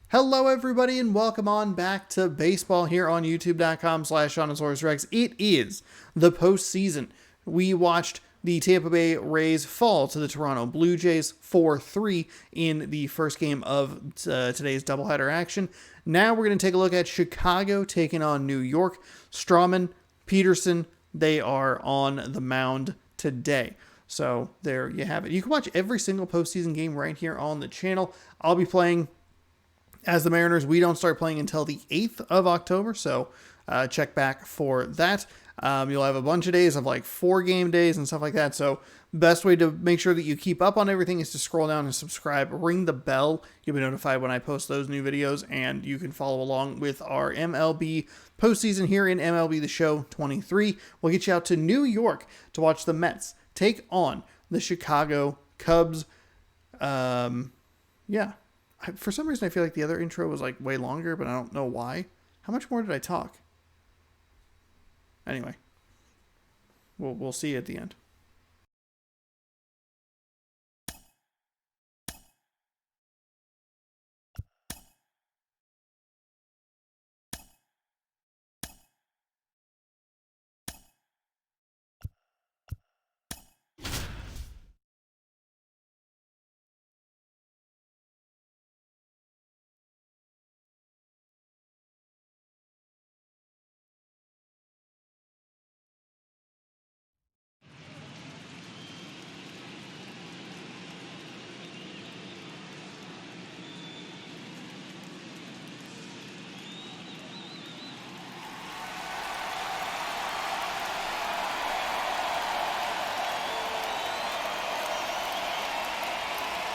Hello, everybody, and welcome on back to baseball here on youtube.com/ShaunasaurusRex. It is the postseason. We watched the Tampa Bay Rays fall to the Toronto Blue Jays 4-3 in the first game of today's doubleheader action. Now we're going to take a look at Chicago taking on New York. Strawman, Peterson, they are on the mound today. So there you have it. You can watch every single postseason game right here on the channel. I'll be playing as the Mariners. We don't start playing until the 8th of October, so check back for that. You'll have a bunch of days of like 4 game days and stuff like that, so best way to make sure that you keep up on everything is to scroll down and subscribe, ring the bell. You'll be notified when I post those new videos, and you can follow along with our MLB postseason here in MLB The Show 23. We'll get you out to New York to watch the Mets take on the Chicago Cubs. Yeah. For some reason, I feel like the other intro was like way longer, but I don't know why. How much more did I talk? Anyway, we'll see you at the end.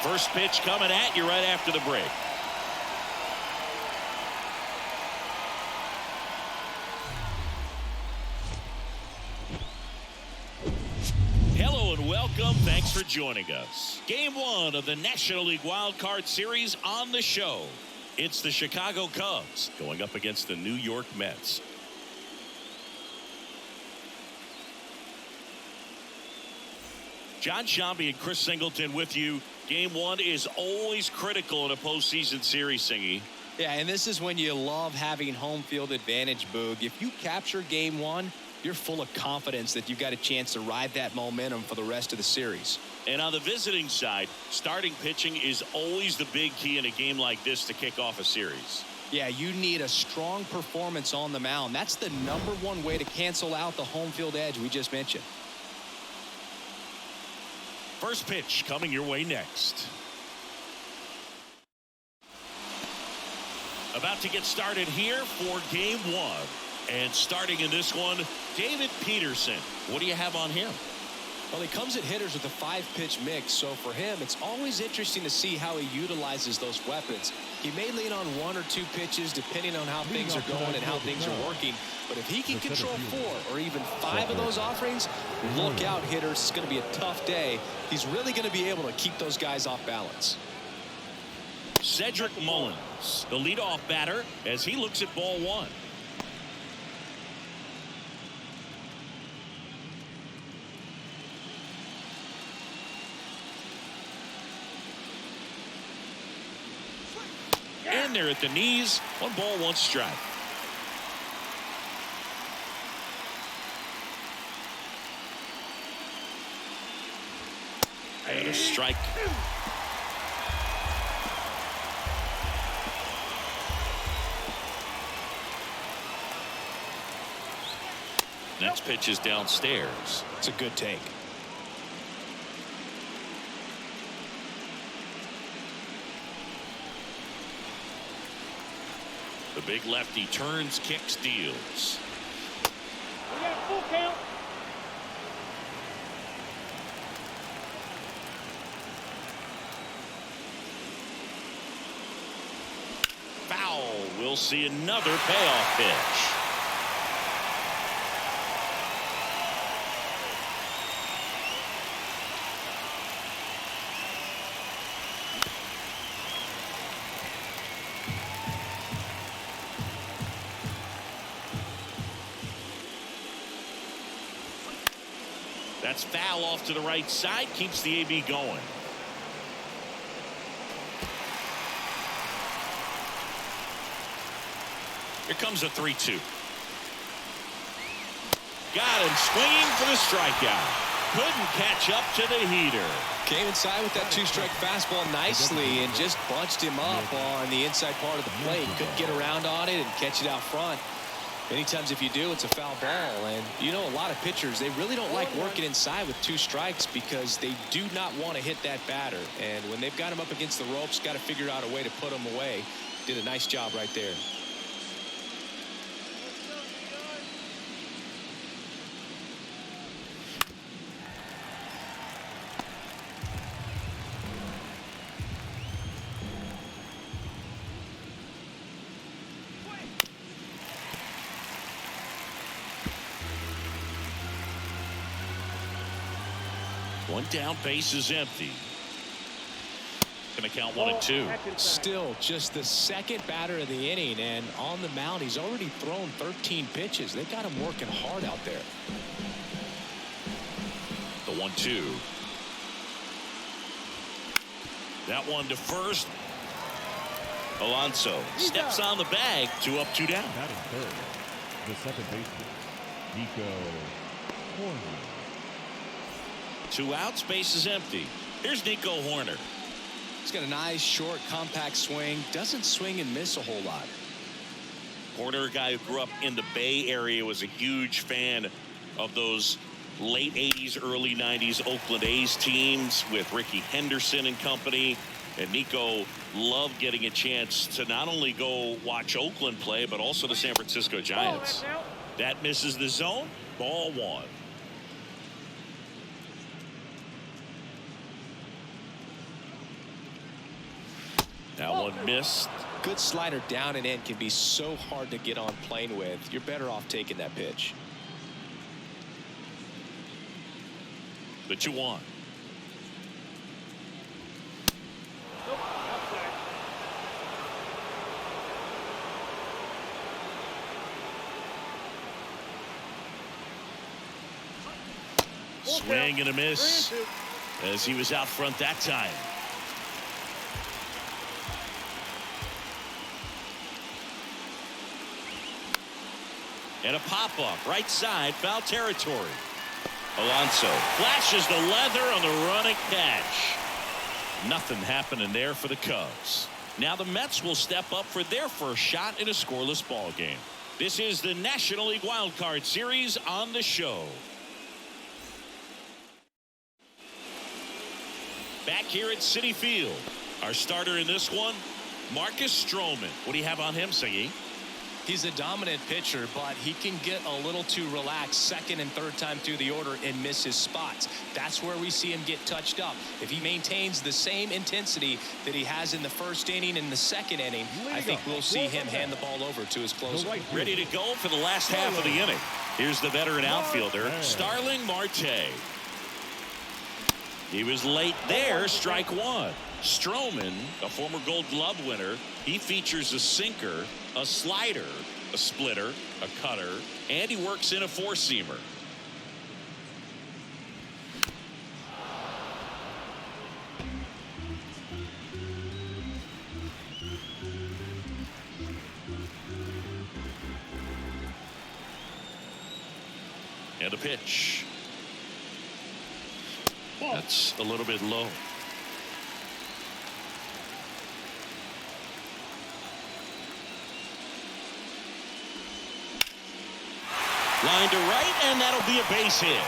First pitch coming at you right after the break. Hello and welcome. Thanks for joining us. Game 1 of the National League Wild Card Series on the show. It's the Chicago Cubs going up against the New York Mets. John Shambi and Chris Singleton with you. Game 1 is always critical in a postseason series, Singy. Yeah, and this is when you love having home field advantage, Boog. If you capture Game 1, you're full of confidence that you've got a chance to ride that momentum for the rest of the series. And on the visiting side, starting pitching is always the big key in a game like this to kick off a series. Yeah, you need a strong performance on the mound. That's the #1 way to cancel out the home field edge we just mentioned. First pitch coming your way next. About to get started here for Game 1. And starting in this one, David Peterson. What do you have on him? Well, he comes at hitters with a 5-pitch mix, so for him, it's always interesting to see how he utilizes those weapons. He may lean on 1 or 2 pitches depending on how things are going and how things are working. But if he can control 4 or even 5 of those offerings, look out, hitters. It's going to be a tough day. He's really going to be able to keep those guys off balance. Cedric Mullins, the leadoff batter, as he looks at ball 1. In there at the knees. 1 ball, 1 strike. And a strike. Next pitch is downstairs. It's a good take. The big lefty turns, kicks, deals. We got a full count. Foul. We'll see another payoff pitch. That's foul off to the right side, keeps the AB going. Here comes a 3-2. Got him swinging for the strikeout. Couldn't catch up to the heater. Came inside with that 2-strike fastball nicely and just bunched him up on the inside part of the plate. Couldn't get around on it and catch it out front. Many times if you do, it's a foul ball. And you know, a lot of pitchers, they really don't like working inside with 2 strikes because they do not want to hit that batter. And when they've got him up against the ropes, got to figure out a way to put him away. Did a nice job right there. One down, base is empty. Going to count 1-2. Still just the second batter of the inning, and on the mound, he's already thrown 13 pitches. They got him working hard out there. The 1-2. That one to first. Alonso steps on the bag. 2 up, 2 down. Batting third, the second baseman, Nico Horner. 2 outs, base is empty. Here's Nico Horner. He's got a nice, short, compact swing. Doesn't swing and miss a whole lot. Horner, a guy who grew up in the Bay Area, was a huge fan of those late 80s, early 90s Oakland A's teams with Ricky Henderson and company. And Nico loved getting a chance to not only go watch Oakland play, but also the San Francisco Giants. That misses the zone. Ball 1. That one missed. Good slider down and in can be so hard to get on plane with. You're better off taking that pitch. The 2-1. Swing and a miss as he was out front that time. And a pop-up right side, foul territory. Alonso flashes the leather on the running catch. Nothing happening there for the Cubs. Now the Mets will step up for their first shot in a scoreless ball game. This is the National League Wild Card Series on the show. Back here at Citi Field, our starter in this one, Marcus Stroman. What do you have on him, Siggy? He's a dominant pitcher, but he can get a little too relaxed second and third time through the order and miss his spots. That's where we see him get touched up. If he maintains the same intensity that he has in the first inning and the second inning, I think we'll see him hand the ball over to his closer. Ready to go for the last half of the inning. Here's the veteran outfielder, Starling Marte. He was late there, strike 1. Stroman, a former Gold Glove winner, he features a sinker, a slider, a splitter, a cutter, and he works in a 4-seamer. And a pitch. That's a little bit low. Line to right, and that'll be a base hit.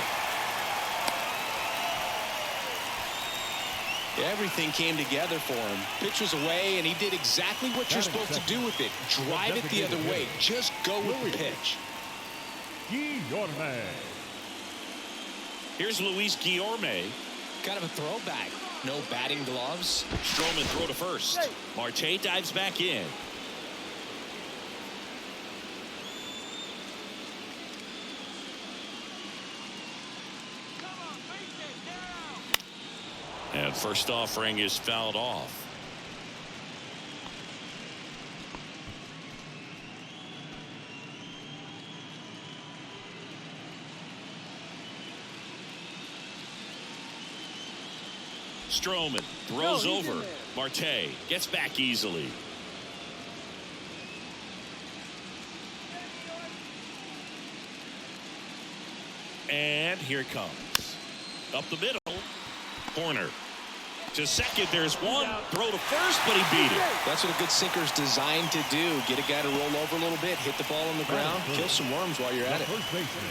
Everything came together for him. Pitch was away, and he did exactly what you're supposed to do with it. Drive it the other way. Just go with the pitch. Guillorme. Here's Luis Guillorme. Kind of a throwback. No batting gloves. Stroman throw to first. Marte dives back in. And first offering is fouled off. Stroman throws over. Marte gets back easily. And here it comes. Up the middle. Corner. To second, there's one. Throw to first, but he beat it. That's what a good sinker's designed to do. Get a guy to roll over a little bit, hit the ball on the ground, kill some worms while you're at it. First baseman,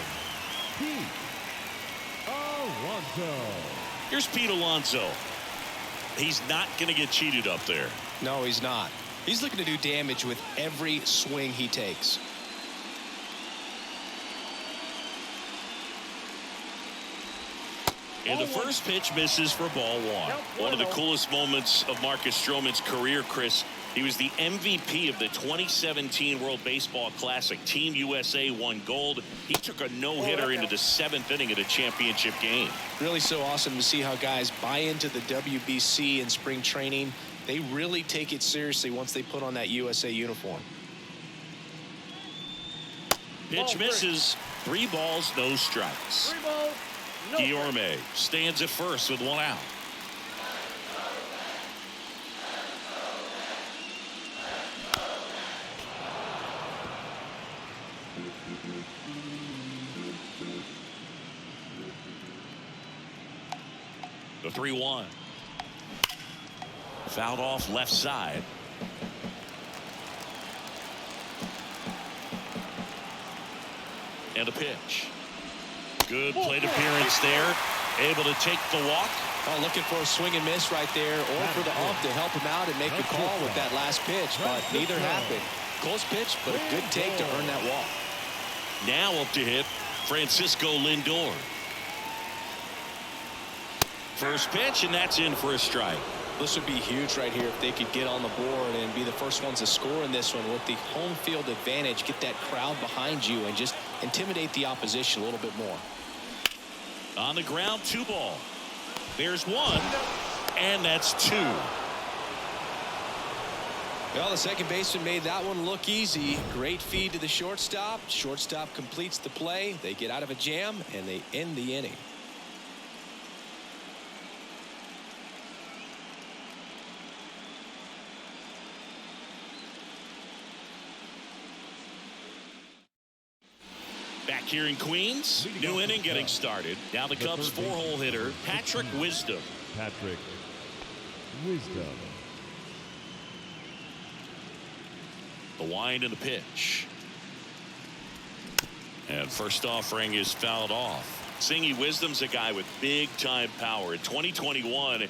Pete Alonso. Here's Pete Alonso. He's not going to get cheated up there. No, he's not. He's looking to do damage with every swing he takes. And the first pitch misses for ball one. One of the coolest moments of Marcus Stroman's career, Chris. He was the MVP of the 2017 World Baseball Classic. Team USA won gold. He took a no-hitter into the 7th inning of the championship game. Really so awesome to see how guys buy into the WBC in spring training. They really take it seriously once they put on that USA uniform. Pitch misses. 3 balls, no strikes. 3 balls. No. Guillorme stands at first with 1 out. The 3-1. Fouled off left side. And a pitch. Good plate appearance there. Able to take the walk. Oh, looking for a swing and miss right there, or for the ump to help him out and make the call with that last pitch, but neither happened. Close pitch, but a good take to earn that walk. Now up to hit Francisco Lindor. First pitch, and that's in for a strike. This would be huge right here if they could get on the board and be the first ones to score in this one with the home field advantage. Get that crowd behind you and just intimidate the opposition a little bit more. On the ground, 2 ball. There's 1, and that's 2. Well, the second baseman made that one look easy. Great feed to the shortstop. Shortstop completes the play. They get out of a jam, and they end the inning. Back here in Queens, new inning getting started. Now the Cubs' 4-hole hitter, Patrick Wisdom. Patrick Wisdom. The wind and the pitch. And first offering is fouled off. Singy Wisdom's a guy with big-time power. In 2021,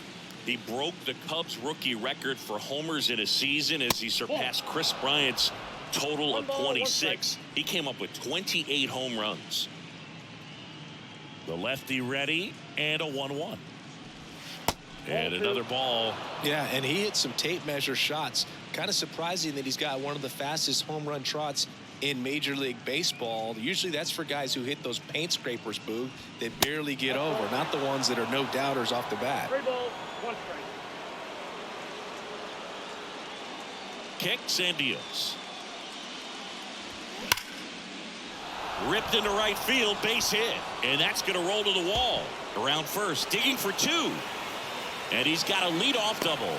he broke the Cubs rookie record for homers in a season as he surpassed Chris Bryant's total of 26. He came up with 28 home runs. The lefty ready, and a 1-1. And another ball. Yeah, and he hit some tape measure shots. Kind of surprising that he's got one of the fastest home run trots in Major League Baseball. Usually that's for guys who hit those paint scrapers, Boog, that barely get over, not the ones that are no doubters off the bat. 3 balls, 1 strike. Kicks and deals. Ripped into right field, base hit. And that's going to roll to the wall. Around first, digging for 2. And he's got a leadoff double.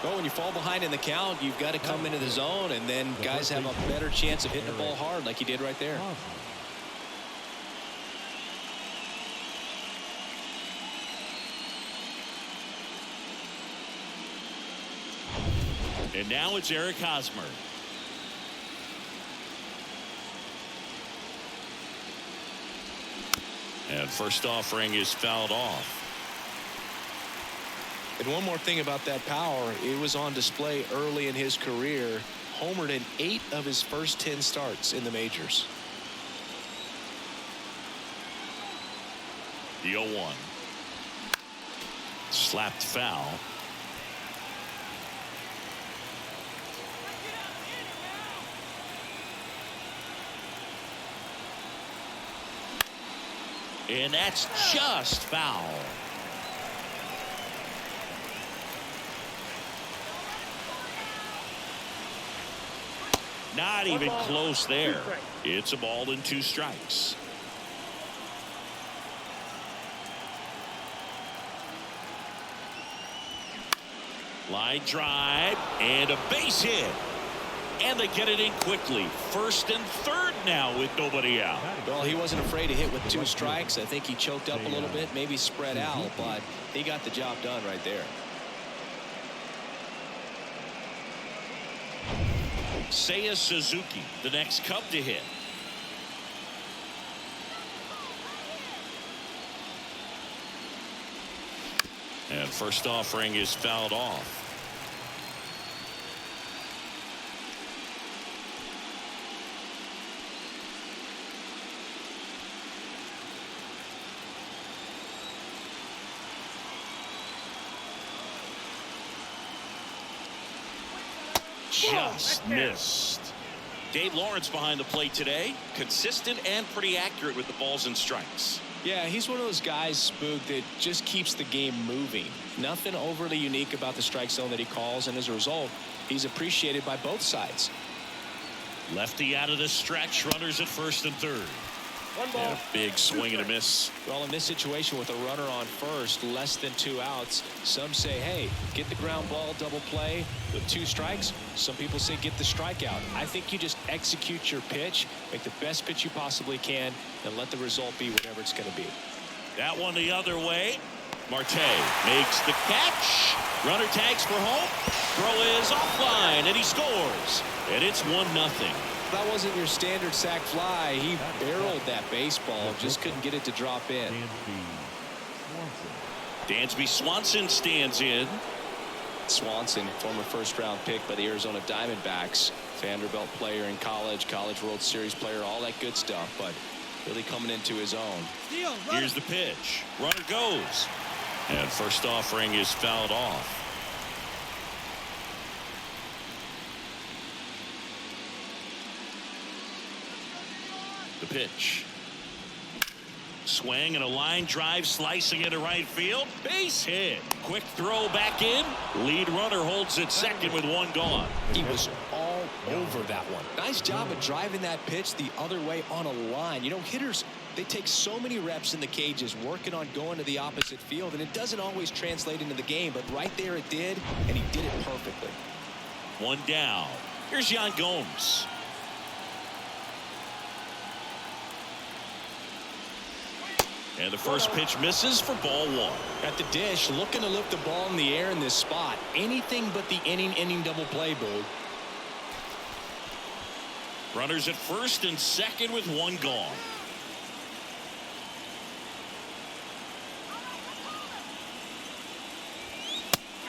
Well, when you fall behind in the count, you've got to come into the zone, and then guys have a better chance of hitting the ball hard like he did right there. And now it's Eric Hosmer. And first offering is fouled off. And one more thing about that power, it was on display early in his career. Homered in 8 of his first 10 starts in the majors. The 0-1. Slapped foul. And that's just foul. Not even close there. It's a ball and 2 strikes. Line drive and a base hit. And they get it in quickly. First and third now with nobody out. Well, he wasn't afraid to hit with 2 strikes. I think he choked up a little bit, maybe spread out, but he got the job done right there. Seiya Suzuki, the next Cub to hit. And first offering is fouled off. Just missed. Dave Lawrence behind the plate today. Consistent and pretty accurate with the balls and strikes. Yeah, he's one of those guys, Spook, that just keeps the game moving. Nothing overly unique about the strike zone that he calls, and as a result, he's appreciated by both sides. Lefty out of the stretch. Runners at first and third. One ball. And a big swing and a miss. Well, in this situation with a runner on first, less than 2 outs, some say, hey, get the ground ball, double play with 2 strikes. Some people say get the strikeout. I think you just execute your pitch, make the best pitch you possibly can, and let the result be whatever it's going to be. That one the other way. Marte makes the catch. Runner tags for home. Throw is offline, and he scores. And it's 1-0. That wasn't your standard sac fly. He barreled that baseball, just couldn't get it to drop in. Dansby Swanson stands in. Swanson, former first-round pick by the Arizona Diamondbacks, Vanderbilt player in college, College World Series player, all that good stuff, but really coming into his own. Here's the pitch. Runner goes. And first offering is fouled off. The pitch. Swing and a line drive slicing into right field. Base hit. Quick throw back in. Lead runner holds at second with 1 gone. He was all over that one. Nice job of driving that pitch the other way on a line. You know, hitters, they take so many reps in the cages working on going to the opposite field, and it doesn't always translate into the game, but right there it did, and he did it perfectly. 1 down. Here's Yan Gomes. And the first pitch misses for ball 1. At the dish, looking to lift the ball in the air in this spot. Anything but the inning double play, Boo. Runners at first and second with 1 gone.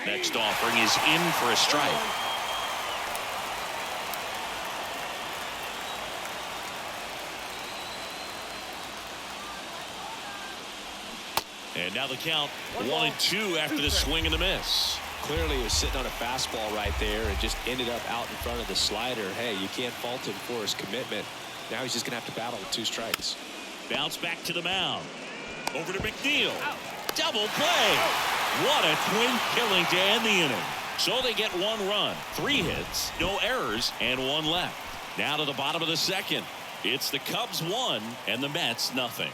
Next offering is in for a strike. And now the count 1-2 after the swing and the miss. Clearly he was sitting on a fastball right there and just ended up out in front of the slider. Hey, you can't fault him for his commitment. Now he's just going to have to battle with 2 strikes. Bounce back to the mound. Over to McNeil. Double play. What a twin killing to end the inning. So they get 1 run, 3 hits, no errors, and 1 left. Now to the bottom of the second. It's the Cubs 1 and the Mets nothing.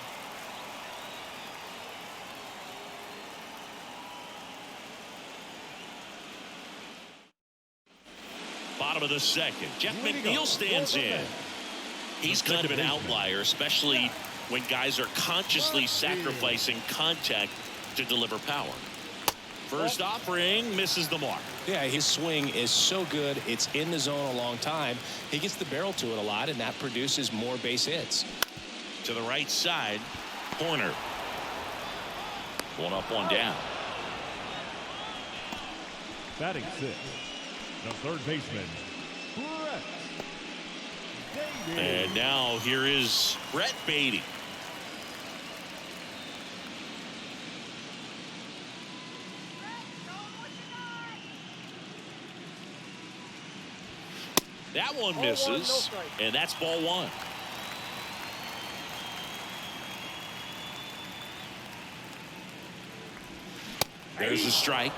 Bottom of the second. Jeff McNeil stands in. He's kind of an outlier, especially when guys are consciously sacrificing contact to deliver power. First offering misses the mark. Yeah, his swing is so good. It's in the zone a long time. He gets the barrel to it a lot, and that produces more base hits. To the right side, corner. 1 up, 1 down. Batting 6, the third baseman, Brett Beatty. And now here is Brett Beatty. That one misses, and that's ball 1. There's a strike.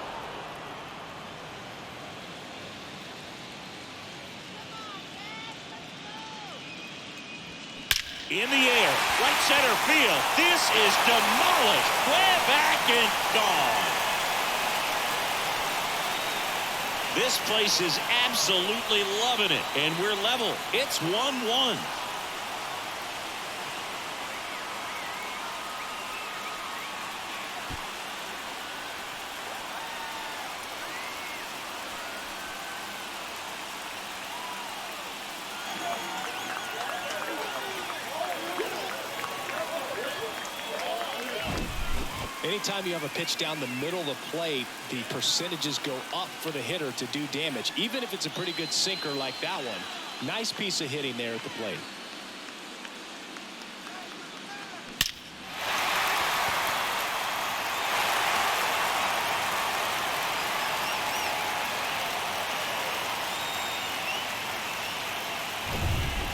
In the air, right center field. This is demolished. Way back and gone. This place is absolutely loving it, and we're level. It's 1-1. Anytime you have a pitch down the middle of the plate, the percentages go up for the hitter to do damage, even if it's a pretty good sinker like that one. Nice piece of hitting there at the plate.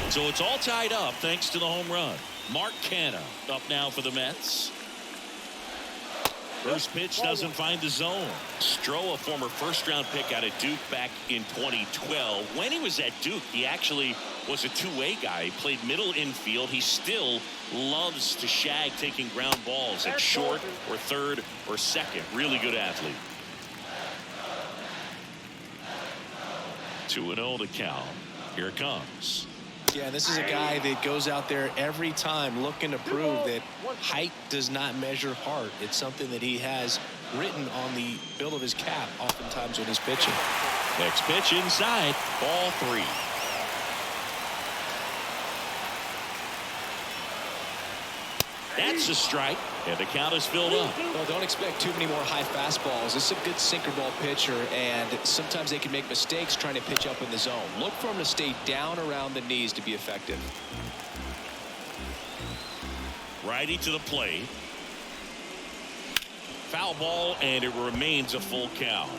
So it's all tied up thanks to the home run. Mark Canha up now for the Mets. First pitch doesn't find the zone. Stroh, a former first-round pick out of Duke back in 2012. When he was at Duke, he actually was a two-way guy. He played middle infield. He still loves to shag taking ground balls at short or third or second. Really good athlete. 2-0 the count. Here it comes. Yeah, this is a guy that goes out there every time looking to prove that height does not measure heart. It's something that he has written on the bill of his cap oftentimes when he's pitching. Next pitch inside, ball 3. That's a strike, and the count is filled up. Well, don't expect too many more high fastballs. This is a good sinker ball pitcher, and sometimes they can make mistakes trying to pitch up in the zone. Look for him to stay down around the knees to be effective. Righty to the plate. Foul ball, and it remains a full count.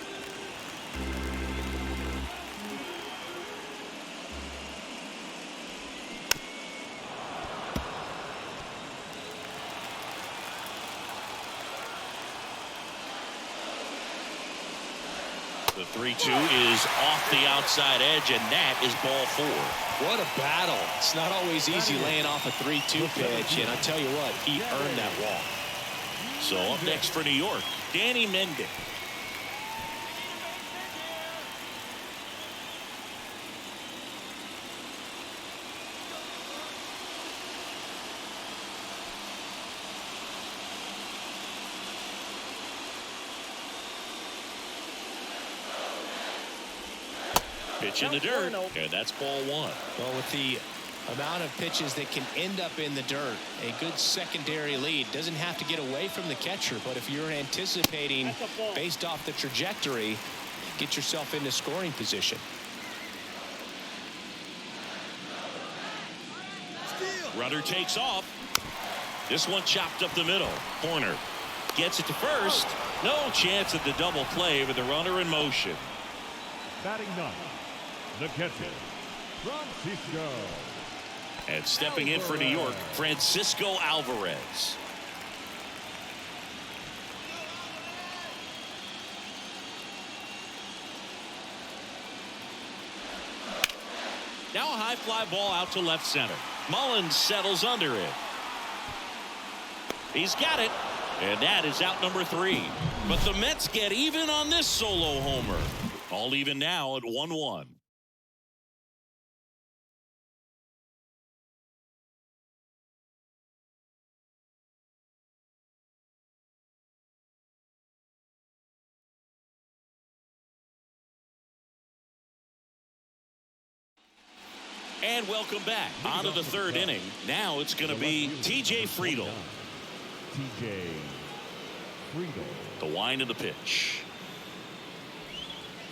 The 3-2 is off the outside edge, and that is ball 4. What a battle. It's not always easy laying off a 3-2 pitch, and I tell you what, he earned that walk. So up next for New York, Danny Mendick. Pitch in the dirt, and that's ball 1. Well, with the amount of pitches that can end up in the dirt, a good secondary lead doesn't have to get away from the catcher, but if you're anticipating based off the trajectory, get yourself into scoring position. Runner takes off. This one chopped up the middle. Corner gets it to first. No chance at the double play with the runner in motion. Batting ninth, the catcher, Francisco. And stepping in for New York, Francisco Alvarez. Now a high fly ball out to left center. Mullins settles under it. He's got it. And that is out number 3. But the Mets get even on this solo homer. All even now at 1-1. And welcome back. On to the third inning. Now it's going to be T.J. Friedl. T.J. Friedl. The wind of the pitch.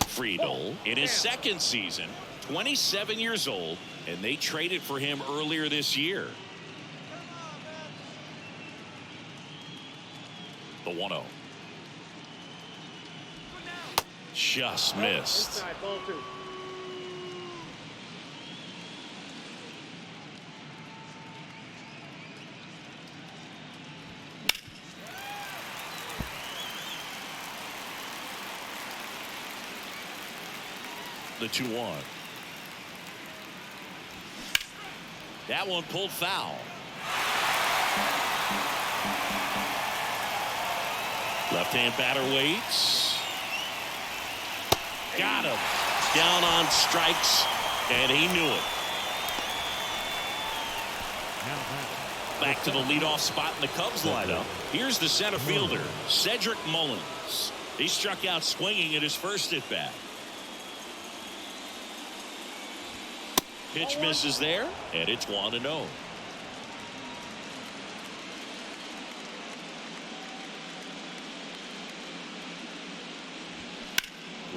Friedl in his second season, 27 years old, and they traded for him earlier this year. The 1-0. Just missed. The 2-1. That one pulled foul. Left-hand batter waits. Got him. Down on strikes, and he knew it. Back to the leadoff spot in the Cubs lineup. Here's the center fielder, Cedric Mullins. He struck out swinging at his first at bat. Pitch misses there, and it's 1-0.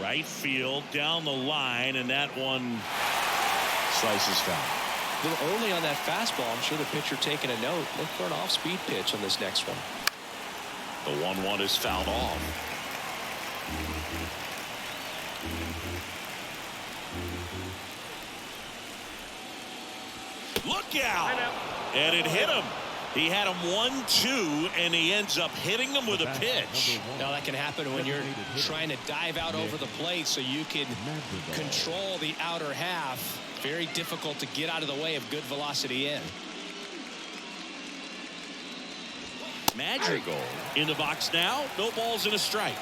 Right field down the line, and that one slices foul. A little early on that fastball. I'm sure the pitcher taking a note. Look for an off-speed pitch on this next one. The 1-1 is fouled off. Look out! And it hit him. He had him 1-2, and he ends up hitting him with a pitch. Now that can happen when you're trying to dive out over the plate so you can control the outer half. Very difficult to get out of the way of good velocity in. Madrigal in the box now. No balls and a strike.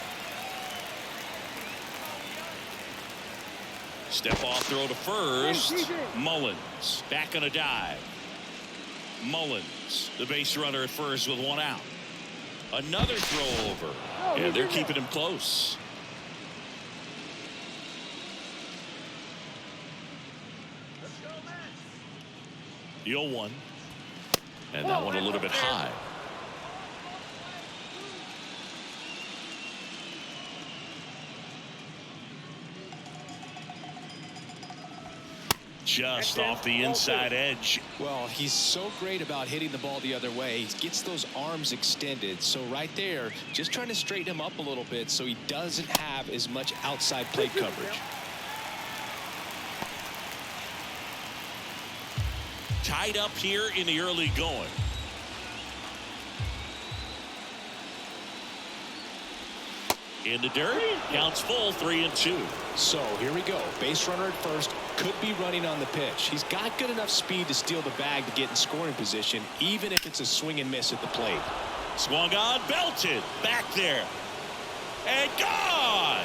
Step off throw to first. Mullins back on a dive. Mullins, the base runner at first with one out. Another throw over. And they're keeping him close. The 0-1. And that one a little bit high. Just off the inside edge. Well, he's so great about hitting the ball the other way. He gets those arms extended. So right there, just trying to straighten him up a little bit so he doesn't have as much outside plate coverage. Tied up here in the early going. In the dirt, counts full, 3-2. So here we go. Base runner at first, could be running on the pitch. He's got good enough speed to steal the bag to get in scoring position, even if it's a swing and miss at the plate. Swung on, belted, back there, and gone.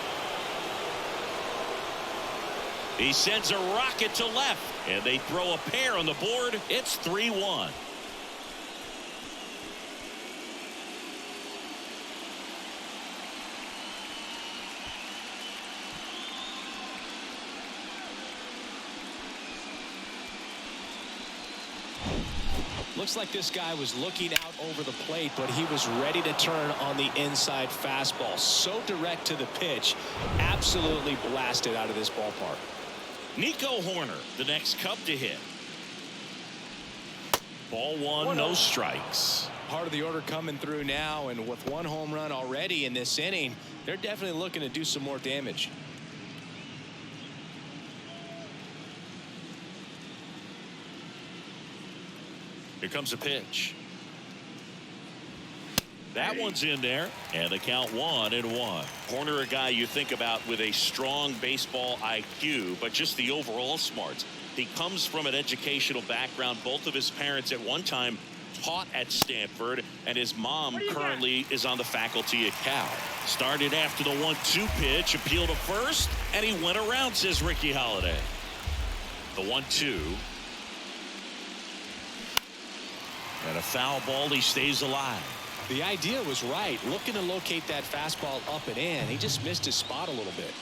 He sends a rocket to left, and they throw a pair on the board. It's 3-1. Looks like this guy was looking out over the plate, but he was ready to turn on the inside fastball. So direct to the pitch, absolutely blasted out of this ballpark. Nico Horner, the next Cub to hit. Ball one, no strikes. Part of the order coming through now, and with one home run already in this inning, they're definitely looking to do some more damage. Here comes a pitch. That one's in there, and the count 1-1. Horner, a guy you think about with a strong baseball IQ, but just the overall smarts. He comes from an educational background. Both of his parents at one time taught at Stanford, and his mom currently is on the faculty at Cal. Started after the 1-2 pitch, appealed to first, and he went around, says Ricky Holiday. The 1-2. And a foul ball, he stays alive. The idea was right, looking to locate that fastball up and in. He just missed his spot a little bit.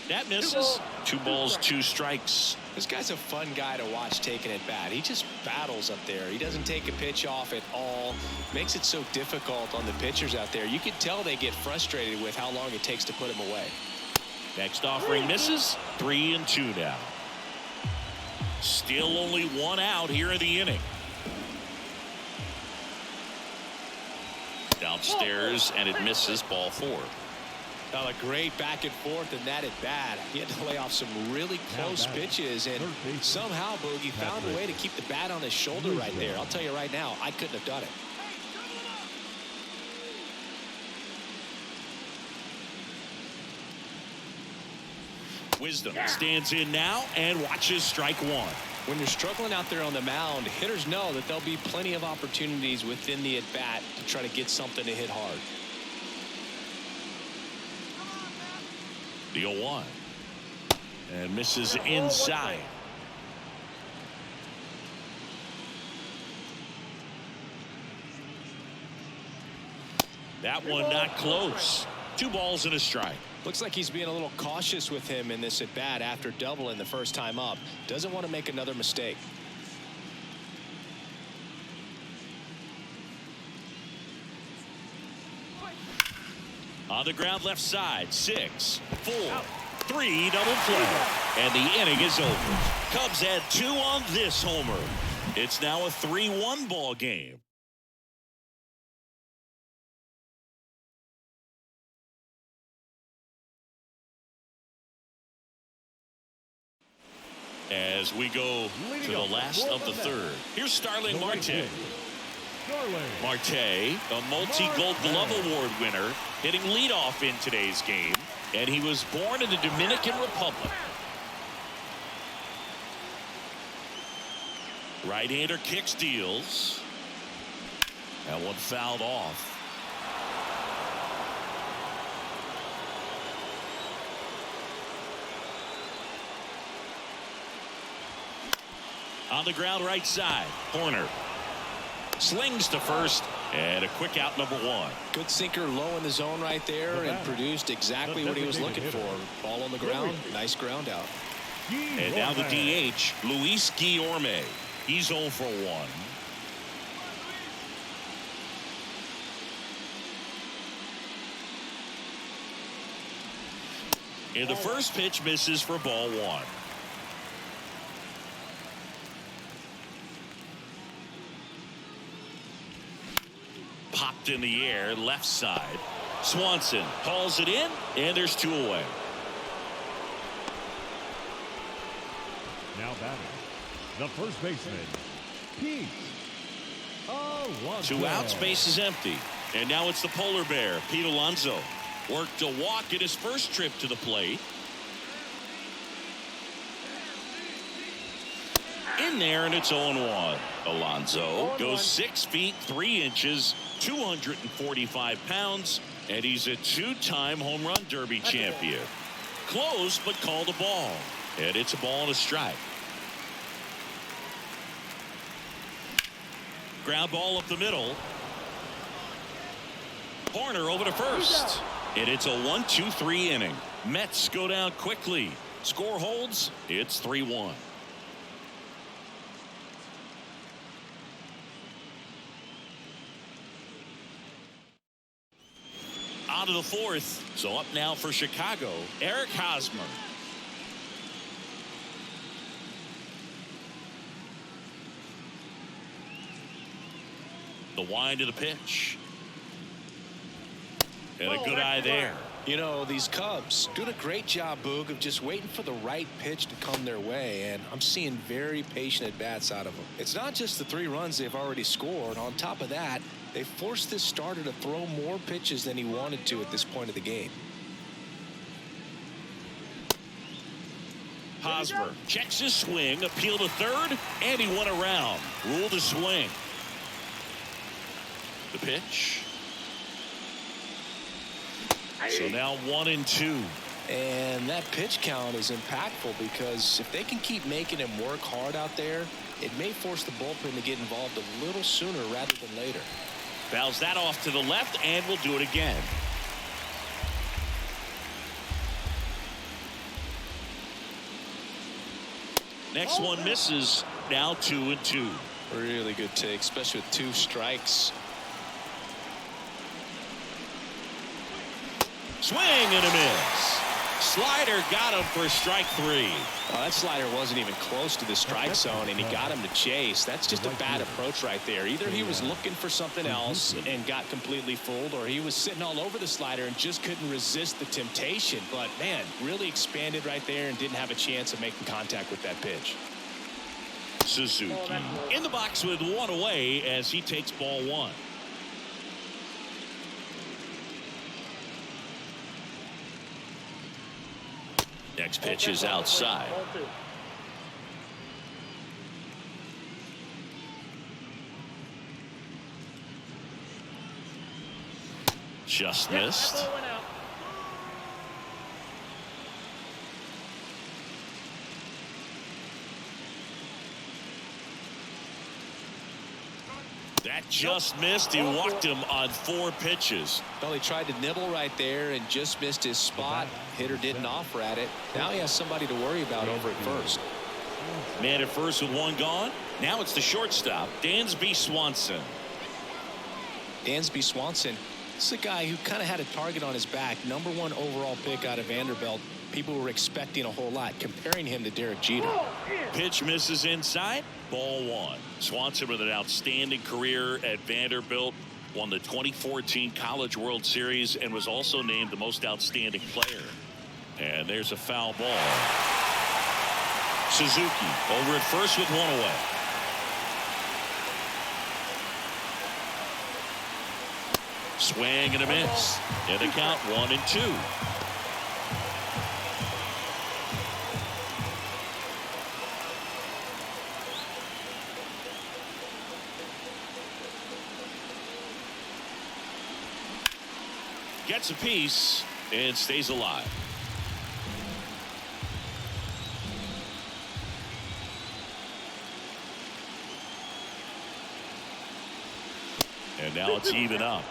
That misses. 2 balls, 2 strikes. This guy's a fun guy to watch taking at bat. He just battles up there. He doesn't take a pitch off at all. Makes it so difficult on the pitchers out there. You can tell they get frustrated with how long it takes to put him away. Next offering misses. 3-2 now. Still only 1 out here in the inning. Downstairs, and it misses, ball 4. Now a great back and forth in that at bat. He had to lay off some really close pitches, and somehow Boogie found a way to keep the bat on his shoulder right there. I'll tell you right now, I couldn't have done it. Wisdom stands in now and watches strike 1. When you're struggling out there on the mound, hitters know that there'll be plenty of opportunities within the at-bat to try to get something to hit hard. The 0-1. And misses inside. That one not close. 2 balls and a strike. Looks like he's being a little cautious with him in this at bat after doubling the first time up. Doesn't want to make another mistake. On the ground left side. 6, 4, 3 double play. And the inning is over. Cubs had 2 on this homer. It's now a 3-1 ball game. As we go to the last of the third. Here's Starling Marte. Marte, a multi-Gold Glove Award winner, hitting leadoff in today's game. And he was born in the Dominican Republic. Right-hander kicks, deals. That one fouled off. On the ground right side. Horner slings to first, and a quick out, number 1. Good sinker low in the zone right there, and produced exactly what he was looking for. Ball on the ground. Nice ground out. And now the DH, Luis Guillorme. He's 0 for 1. And the first pitch misses for ball 1. Popped in the air, left side. Swanson hauls it in, and there's 2 away. Now batting, the first baseman, Pete Alonso. 2 outs, base is empty. And now it's the polar bear, Pete Alonso. Worked a walk in his first trip to the plate. In there, and it's 0-1. Alonso goes 6 feet 3 inches, 245 pounds, and he's a 2-time home run derby champion. Close, but called a ball. And it's a ball and a strike. Ground ball up the middle. Horner over to first. And it's a 1-2-3 inning. Mets go down quickly. Score holds. It's 3-1. Out of the 4th. So up now for Chicago, Eric Hosmer. The wind of the pitch. And a good eye there. You know, these Cubs doing a great job, Boog, of just waiting for the right pitch to come their way, and I'm seeing very patient at-bats out of them. It's not just the 3 runs they've already scored. On top of that, they forced this starter to throw more pitches than he wanted to at this point of the game. Hosmer checks his swing, appeal to third, and he went around. Ruled a swing. The pitch. So now 1-2. And that pitch count is impactful because if they can keep making him work hard out there, it may force the bullpen to get involved a little sooner rather than later. Fouls that off to the left, and we'll do it again. Next one misses. Now 2-2. Really good take, especially with 2 strikes. Swing and a miss. Slider got him for strike 3. That slider wasn't even close to the strike zone, and he got him to chase. That's just a bad approach right there. Either he was looking for something else and got completely fooled, or he was sitting all over the slider and just couldn't resist the temptation. But, man, really expanded right there and didn't have a chance of making contact with that pitch. Suzuki in the box with 1 away as he takes ball 1. Next pitch is outside. Just missed. That just missed. He walked him on 4 pitches. Well, he tried to nibble right there and just missed his spot. Hitter didn't offer at it. Now he has somebody to worry about over at first. Man at first with 1 gone. Now it's the shortstop, Dansby Swanson. Dansby Swanson, this is a guy who kind of had a target on his back. #1 overall pick out of Vanderbilt. People were expecting a whole lot, comparing him to Derek Jeter. Pitch misses inside. Ball 1. Swanson with an outstanding career at Vanderbilt. Won the 2014 College World Series and was also named the most outstanding player. And there's a foul ball. Suzuki over at first with 1 away. Swing and a miss. And the count 1-2. Gets a piece and stays alive. And now it's even up.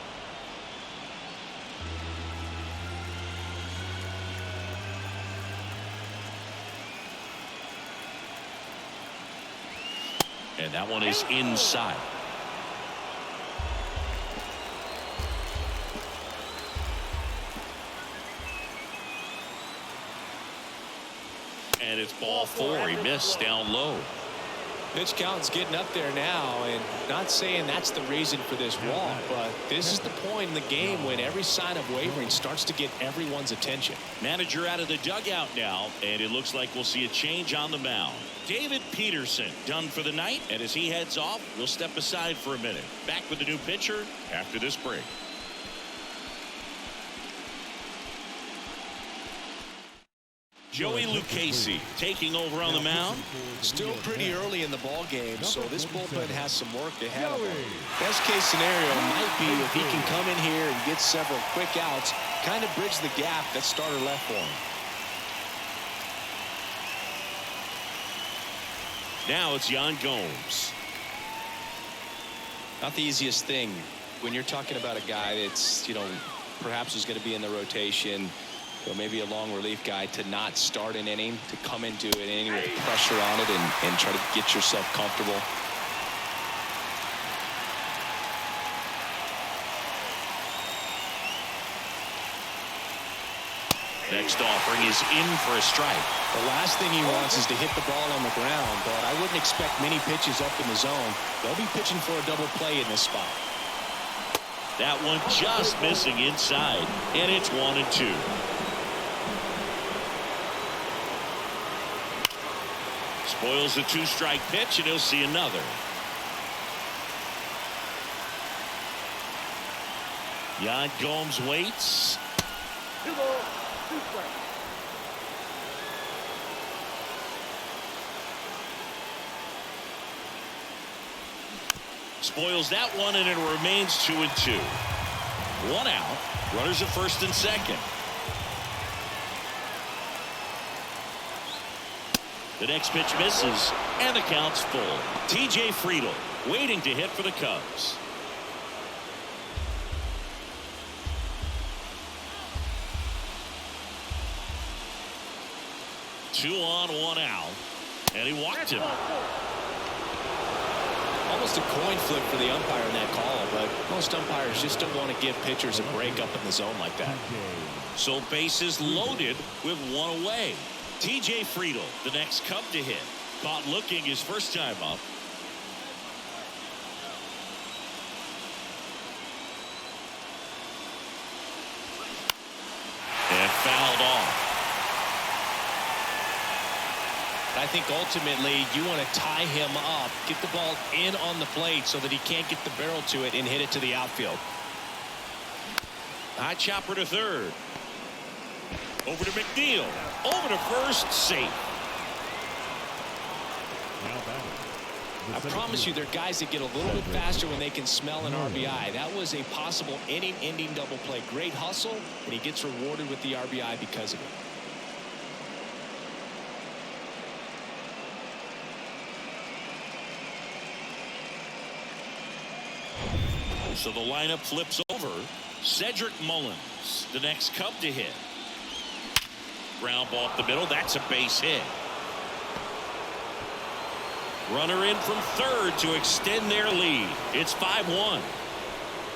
And that one is inside. And it's ball 4. He missed down low. Pitch count's getting up there now, and not saying that's the reason for this walk, but this is the point in the game when every sign of wavering starts to get everyone's attention. Manager out of the dugout now, and it looks like we'll see a change on the mound. David Peterson done for the night, and as he heads off, we'll step aside for a minute. Back with the new pitcher after this break. Joey Lucchesi taking over on the mound. Still pretty early in the ball game, so this bullpen has some work ahead of him. Best case scenario might be if he can come in here and get several quick outs, kind of bridge the gap that starter left for him. Now it's Yan Gomes. Not the easiest thing when you're talking about a guy that's, perhaps is going to be in the rotation, or maybe a long relief guy, to not start an inning, to come into an inning with pressure on it and try to get yourself comfortable. Next offering is in for a strike. The last thing he wants is to hit the ball on the ground, but I wouldn't expect many pitches up in the zone. They'll be pitching for a double play in this spot. That one just missing inside, and it's 1-2. Spoils the 2-strike pitch, and he'll see another. Yan Gomes waits. 2 balls, 2 strikes. Spoils that one, and it remains 2-2. 1 out. Runners at first and second. The next pitch misses, and the count's full. T.J. Friedl waiting to hit for the Cubs. Two on, 1 out, and he walked him. Almost a coin flip for the umpire in that call, but most umpires just don't want to give pitchers a break up in the zone like that. So bases loaded with 1 away. T.J. Friedl, the next Cub to hit. Caught looking his first time up. And fouled off. I think ultimately you want to tie him up, get the ball in on the plate so that he can't get the barrel to it and hit it to the outfield. High chopper to third. Over to McNeil. Over to first, safe. I promise you, there are guys that get a little bit faster when they can smell an RBI. That was a possible inning-ending double play. Great hustle, and he gets rewarded with the RBI because of it. So the lineup flips over. Cedric Mullins, the next Cub to hit. Ground ball up the middle. That's a base hit. Runner in from third to extend their lead. It's 5-1.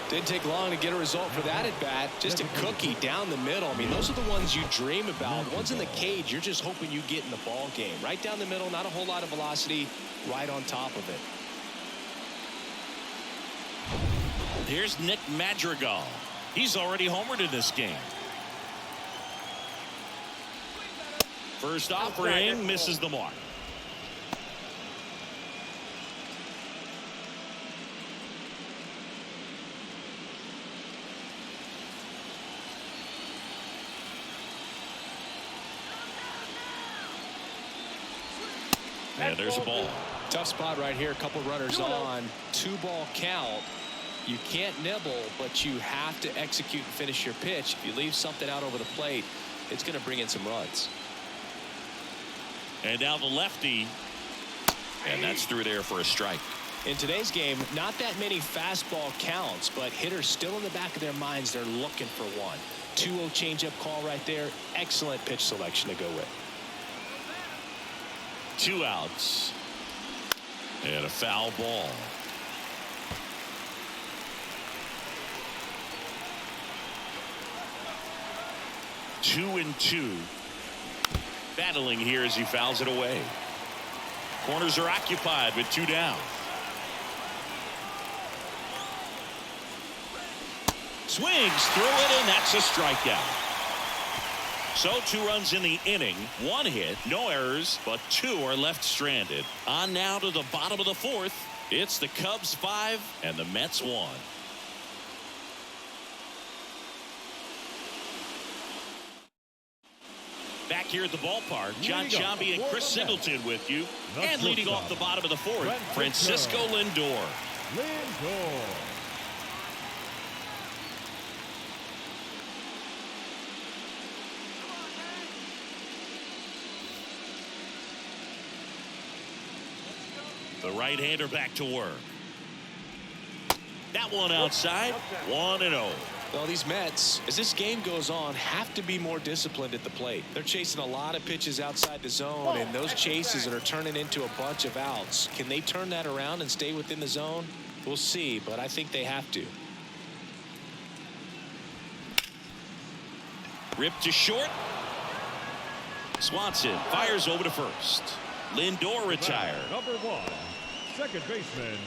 Didn't take long to get a result for that at bat. Just a cookie down the middle. I mean, those are the ones you dream about. Ones in the cage, you're just hoping you get in the ball game. Right down the middle, not a whole lot of velocity, right on top of it. Here's Nick Madrigal. He's already homered in this game. First offering misses the mark. And there's a ball. Tough spot right here. A couple runners on. 2-ball count. You can't nibble, but you have to execute and finish your pitch. If you leave something out over the plate, it's going to bring in some runs. And now the lefty. And that's through there for a strike. In today's game, not that many fastball counts, but hitters still in the back of their minds, they're looking for one. 2-0 changeup call right there. Excellent pitch selection to go with. 2 outs. And a foul ball. Two and two. Battling here as he fouls it away. Corners are occupied with 2 down. Swings through it, and that's a strikeout. So 2 runs in the inning, 1 hit, no errors, but 2 are left stranded. On now to the bottom of the 4th. It's the Cubs 5 and the Mets 1. Back here at the ballpark, John Chambi and Chris Singleton with you. And leading off the bottom of the 4th, Francisco Lindor. The right-hander back to work. That one outside, 1-0. Well, these Mets, as this game goes on, have to be more disciplined at the plate. They're chasing a lot of pitches outside the zone, and those chases are turning into a bunch of outs. Can they turn that around and stay within the zone? We'll see, but I think they have to. Ripped to short. Swanson fires over to first. Lindor retired. Number 1, second baseman,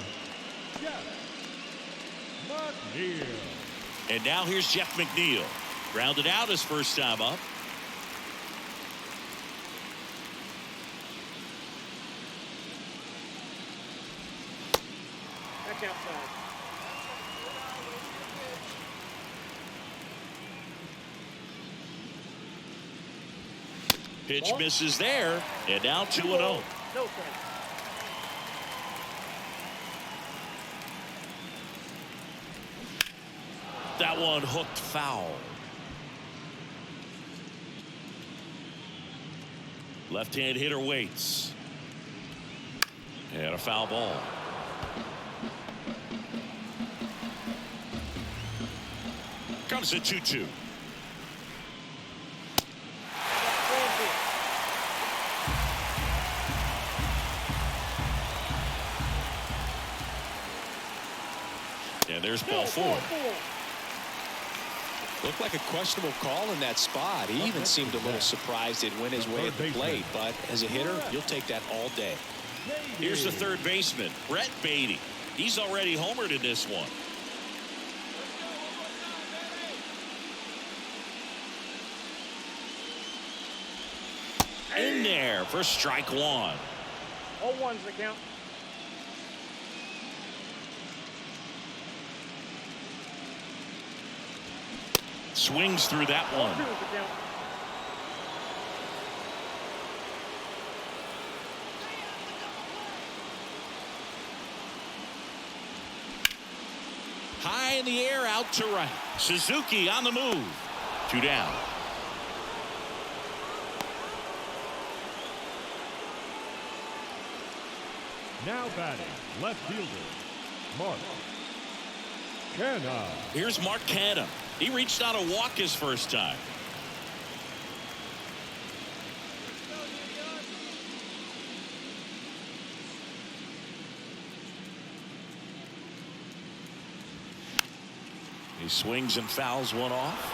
Jeff McNeil. And now here's Jeff McNeil. Grounded out his first time up. Back outside. Pitch misses there. And now 2-0. No thanks. That one hooked foul. Left-hand hitter waits. And a foul ball. Comes a 2-2. And there's ball 4. Looked like a questionable call in that spot. He even seemed a little surprised it went his way at the plate. But as a hitter, you'll take that all day. Here's the third baseman, Brett Beatty. He's already homered in this one. In there for strike 1. All ones the count. Swings through that one. Two is the count. High in the air, out to right. Suzuki on the move. 2 down. Now batting, left fielder, Mark Canna. Here's Mark Canna. He reached out a walk his first time. He swings and fouls one off.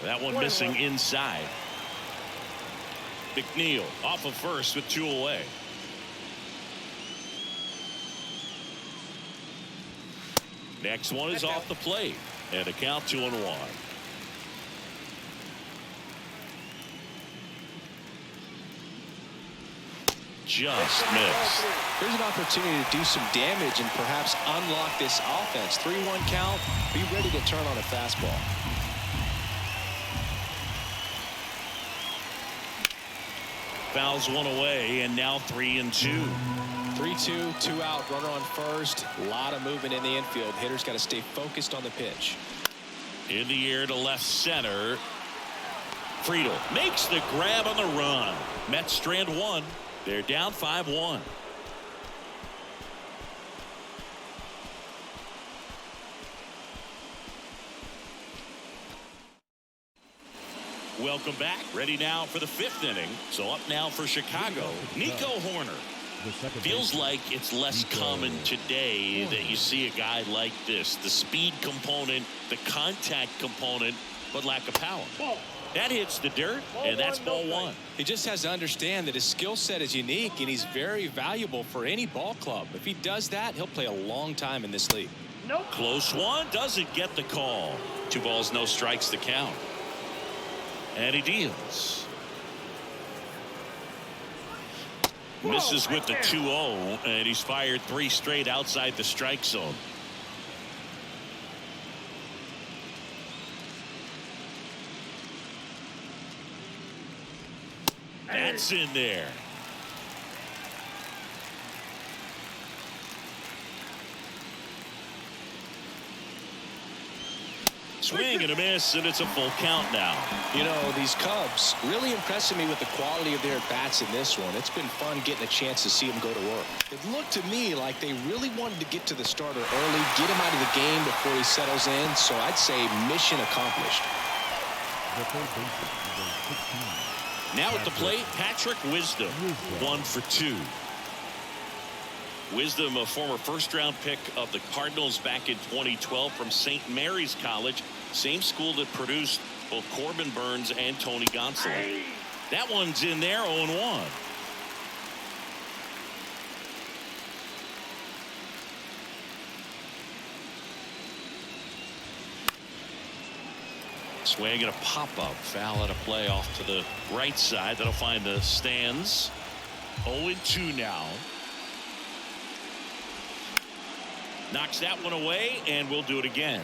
That one missing inside. McNeil off of first with 2 away. Next one is off the plate, and a count 2-1. Just missed. Here's an opportunity to do some damage and perhaps unlock this offense. 3-1 count. Be ready to turn on a fastball. Fouls one away, and now 3-2. 3-2, 2 out, runner on first. A lot of movement in the infield. Hitter's got to stay focused on the pitch. In the air to left center. Friedel makes the grab on the run. Mets strand one. They're down 5-1. Welcome back. Ready now for the 5th inning. So up now for Chicago, Nico Horner. Feels like it's less common today that you see a guy like this. The speed component, the contact component, but lack of power. That hits the dirt, and that's ball 1. He just has to understand that his skill set is unique, and he's very valuable for any ball club. If he does that, he'll play a long time in this league. Close one, doesn't get the call. 2 balls, no strikes to count. And he deals. Misses with the 2-0, and he's fired 3 straight outside the strike zone. That's in there. Swing and a miss, and it's a full count now. You know, these Cubs really impressing me with the quality of their at-bats in this one. It's been fun getting a chance to see them go to work. It looked to me like they really wanted to get to the starter early, get him out of the game before he settles in. So I'd say mission accomplished. Now at the plate, Patrick Wisdom, 1 for 2. Wisdom, a former first-round pick of the Cardinals back in 2012 from St. Mary's College, same school that produced both Corbin Burns and Tony Gonsolin. That one's in there, 0-1. Swing and a pop-up, foul at a play off to the right side. That'll find the stands. 0-2 now. Knocks that one away, and we'll do it again.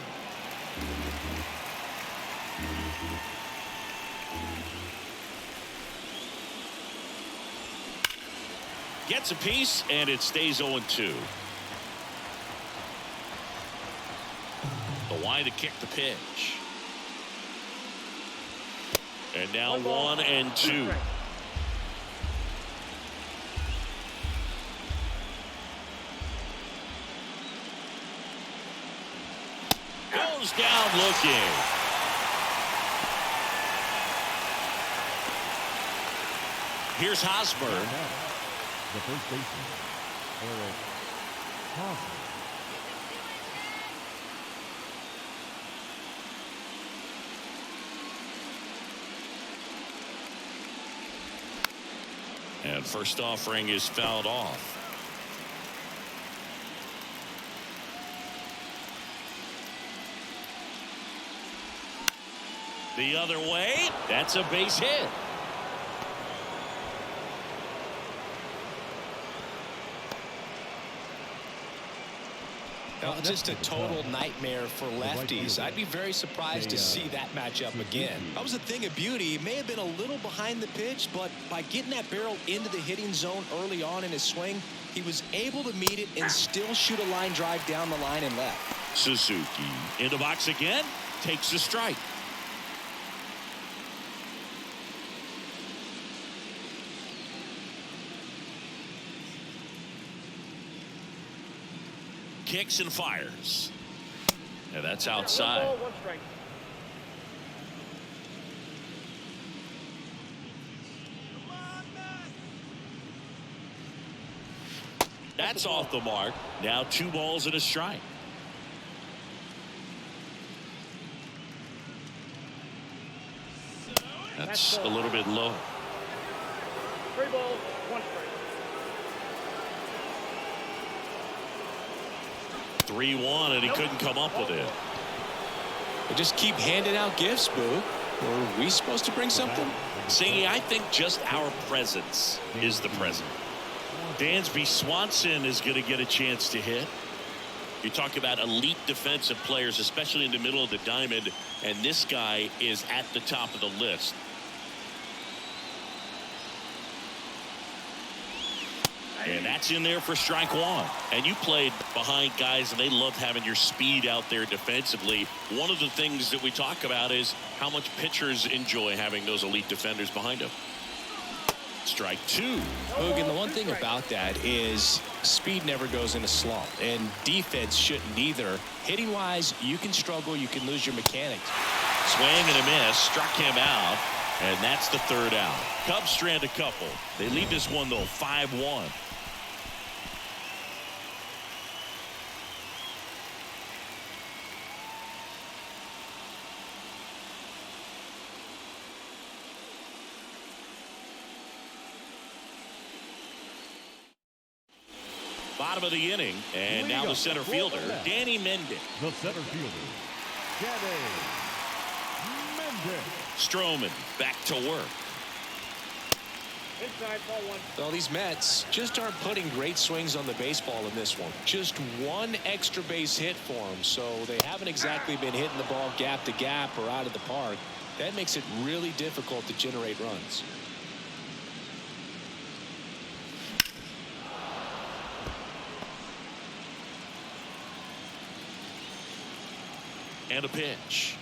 Gets a piece, and it stays 0-2. The wide to kick the pitch. And now 1-2. Goes down looking. Here's Hosmer. The first baseman, Eric Hosmer. And first offering is fouled off. The other way. That's a base hit. Just a total nightmare for lefties. I'd be very surprised to see that matchup again. That was a thing of beauty. He may have been a little behind the pitch, but by getting that barrel into the hitting zone early on in his swing, he was able to meet it and still shoot a line drive down the line and left. Suzuki in the box again, takes the strike. kicks and fires. And that's One outside. ball, one strike. That's off the mark. Now 2 balls and a strike. That's a little bit low. 3 balls, 1 strike. 3-1, and he couldn't come up with it. They just keep handing out gifts, Boo. Were we supposed to bring something? See, I think just our presence is the present. Dansby Swanson is going to get a chance to hit. You talk about elite defensive players, especially in the middle of the diamond, and this guy is at the top of the list. And that's in there for strike 1. And you played behind guys, and they loved having your speed out there defensively. One of the things that we talk about is how much pitchers enjoy having those elite defenders behind them. Strike 2. Hogan, the one thing about that is speed never goes in a slump, and defense shouldn't either. Hitting wise, you can struggle, you can lose your mechanics. Swing and a miss, struck him out, and that's the 3rd out. Cubs strand a couple. They lead this one though 5-1. Bottom of the inning, and now the center fielder, Danny Mendick. The center fielder, Danny Mendick. Stroman back to work. Inside, ball 1. Well, these Mets just aren't putting great swings on the baseball in this one. Just 1 extra base hit for them, so they haven't exactly been hitting the ball gap to gap or out of the park. That makes it really difficult to generate runs. And a pitch.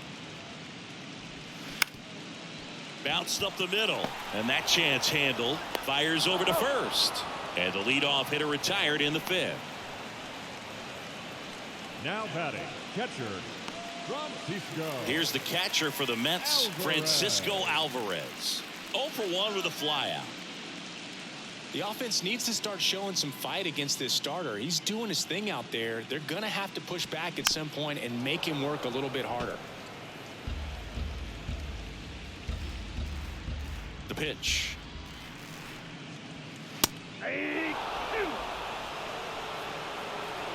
Bounced up the middle, and that chance handled. Fires over to first, and the leadoff hitter retired in the 5th. Now batting, catcher, Francisco. Here's the catcher for the Mets, Francisco Alvarez. 0 for 1 with a flyout. The offense needs to start showing some fight against this starter. He's doing his thing out there. They're going to have to push back at some point and make him work a little bit harder. The pitch. Hey, 2.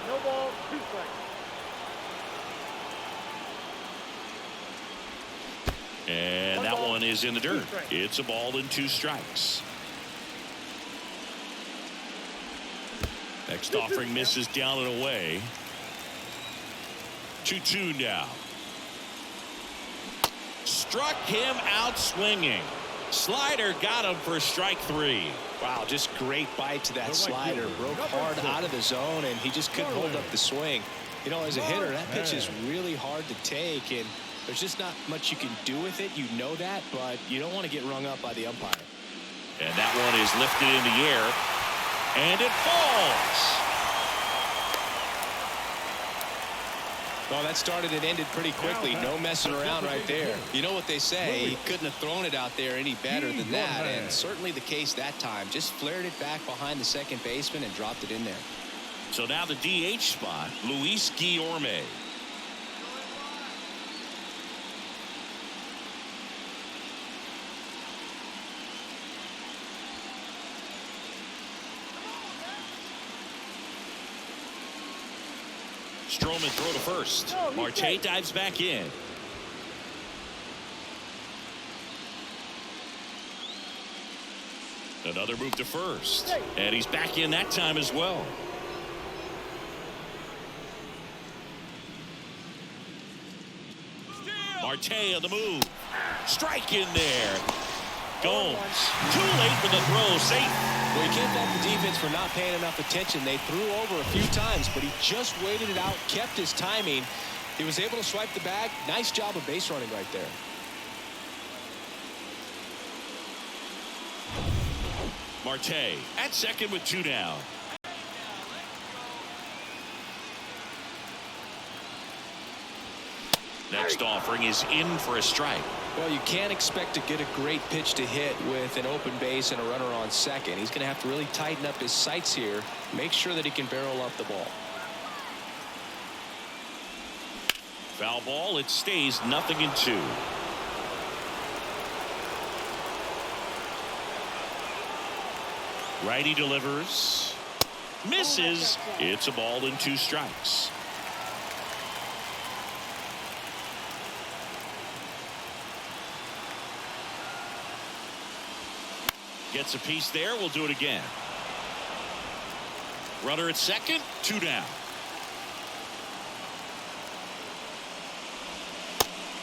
No ball, 2 strikes. And that one is in the dirt. It's a ball and 2 strikes. Next offering misses down and away. 2-2 now. Struck him out swinging. Slider got him for strike 3. Wow, just great bite to that slider. Broke hard out of the zone, and he just couldn't hold up the swing. You know, as a hitter, that pitch is really hard to take, and there's just not much you can do with it. You know that, but you don't want to get rung up by the umpire. And that one is lifted in the air, and it falls. Well, that started and ended pretty quickly. No messing around right there. You know what they say, he couldn't have thrown it out there any better than that, and certainly the case that time. Just flared it back behind the second baseman and dropped it in there. So now the DH spot, Luis Guillorme. Stroman throw to first. Marte dives back in. Another move to first. And he's back in that time as well. Marte on the move. Strike in there. Gomes. Too late for the throw. Safe. Well, you can't fault the defense for not paying enough attention. They threw over a few times, but he just waited it out, kept his timing. He was able to swipe the bag. Nice job of base running right there. Marte at second with 2 down. Next offering is in for a strike. Well, you can't expect to get a great pitch to hit with an open base and a runner on second. He's going to have to really tighten up his sights here, make sure that he can barrel up the ball. Foul ball. It stays 0-2. Righty delivers. Misses. It's a ball and 2 strikes. Gets a piece there. We'll do it again. Runner at second. 2 down.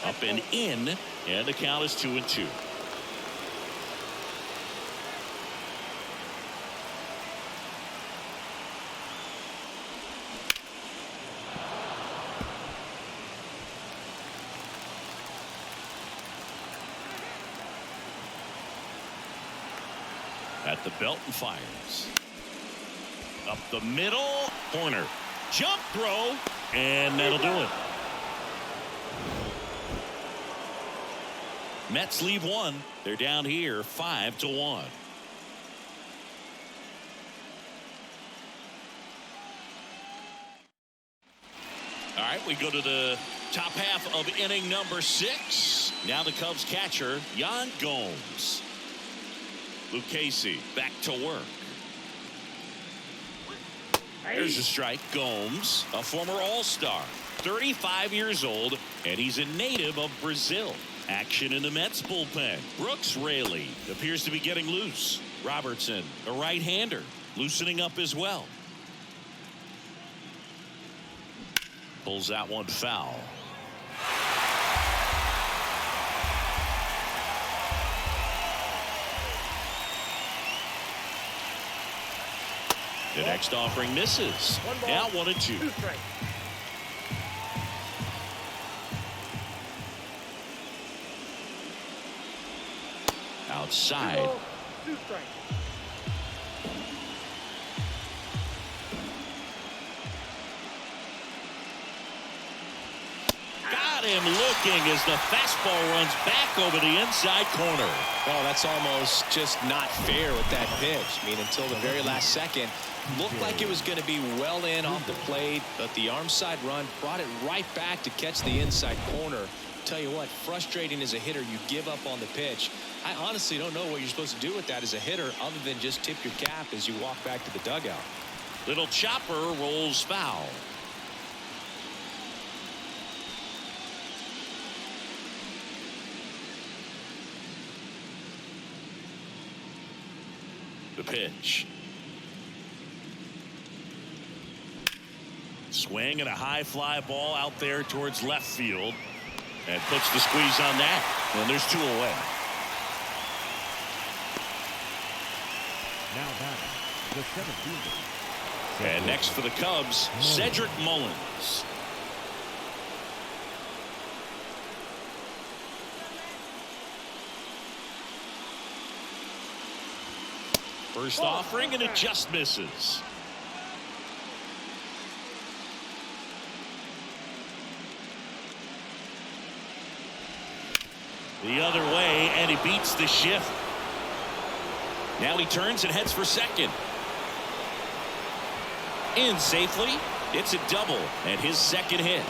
Up and in. And the count is 2-2. At the belt and fires. Up the middle. Corner. Jump throw. And that'll do it. Mets leave one. They're down here 5-1. All right, we go to the top half of inning number 6. Now the Cubs catcher, Yan Gomes. Lucchesi back to work. There's a strike. Gomes, a former All-Star, 35 years old, and he's a native of Brazil. Action in the Mets bullpen. Brooks Raley appears to be getting loose. Robertson, a right-hander, loosening up as well. Pulls that one foul. The next offering misses. Now 1-2. 2 strikes. Outside. 2 strikes. Got him looking as the fastball runs back over the inside corner. Oh, that's almost just not fair with that pitch. I mean, until the very last second, looked like it was going to be well in off the plate, but the arm side run brought it right back to catch the inside corner. Tell you what, frustrating as a hitter, you give up on the pitch. I honestly don't know what you're supposed to do with that as a hitter other than just tip your cap as you walk back to the dugout. Little chopper rolls foul. The pitch. Swing and a high fly ball out there towards left field. And puts the squeeze on that. And there's 2 away. Now batting, the 7th fielder. And next for the Cubs, Cedric Mullins. First offering, and it just misses. The other way, and he beats the shift. Now he turns and heads for second. In safely. It's a double and his second hit.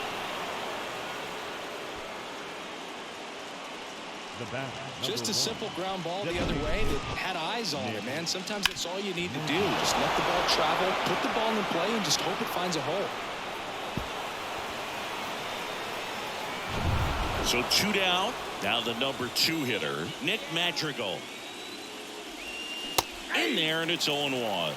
The batter, Just a number simple 1. ground ball the other way that had eyes on it, man. Sometimes that's all you need to do. Just let the ball travel, put the ball in play, and just hope it finds a hole. So 2 down. Now the number 2 hitter, Nick Madrigal. In there, and it's 0-1.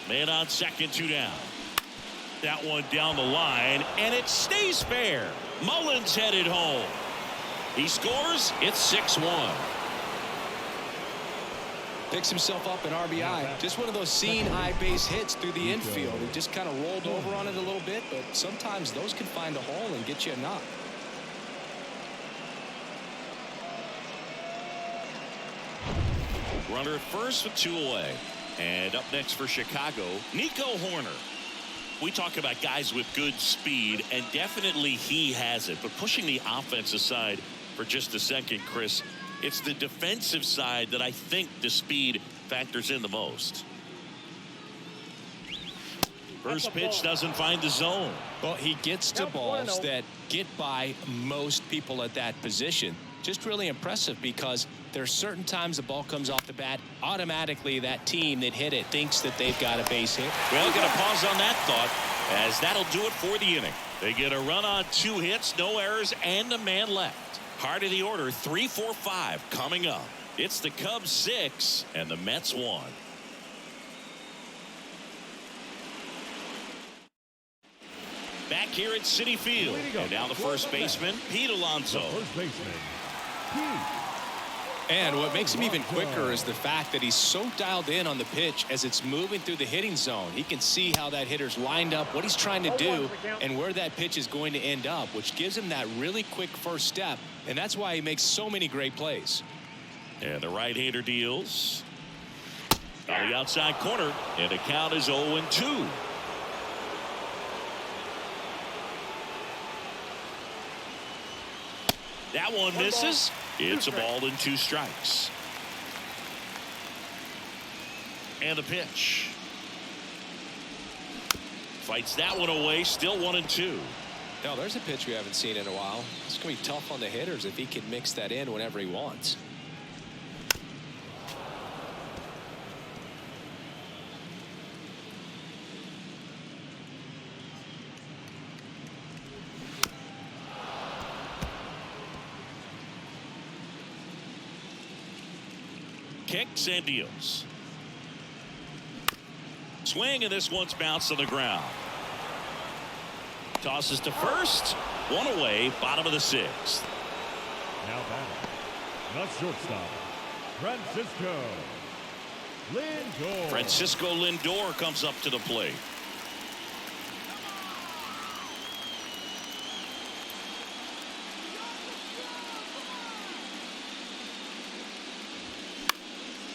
Man on second, 2 down. That one down the line, and it stays fair. Mullins headed home. He scores. It's 6-1. Picks himself up an RBI. Just one of those seeing high base hits through the infield. He just kind of rolled over on it a little bit, but sometimes those can find a hole and get you a knock. Runner at first with 2 away. And up next for Chicago, Nico Horner. We talk about guys with good speed, and definitely he has it. But pushing the offense aside for just a second, Chris, it's the defensive side that I think the speed factors in the most. First pitch doesn't find the zone. Well, he gets to balls that get by most people at that position. Just really impressive because there's certain times the ball comes off the bat, automatically that team that hit it thinks that they've got a base hit. Well, going to pause on that thought, as that'll do it for the inning. They get a run on 2 hits, no errors, and a man left. Heart of the order, 3, 4, 5 coming up. It's the Cubs 6 and the Mets 1. Back here at Citi Field. And now the first baseman, Pete Alonso. First baseman, Pete. And what makes him even quicker is the fact that he's so dialed in on the pitch as it's moving through the hitting zone. He can see how that hitter's lined up, what he's trying to do, and where that pitch is going to end up, which gives him that really quick first step. And that's why he makes so many great plays. And the right-hander deals on the outside corner, and the count is 0-2. That one misses. It's a ball and 2 strikes. And the pitch. Fights that one away. Still 1-2. Now there's a pitch we haven't seen in a while. It's going to be tough on the hitters if he can mix that in whenever he wants. Kicks and deals. Swing, and this one's bounced on the ground. Tosses to first. 1 away, bottom of the 6th. Now batting, the shortstop, Francisco Lindor. Francisco Lindor comes up to the plate.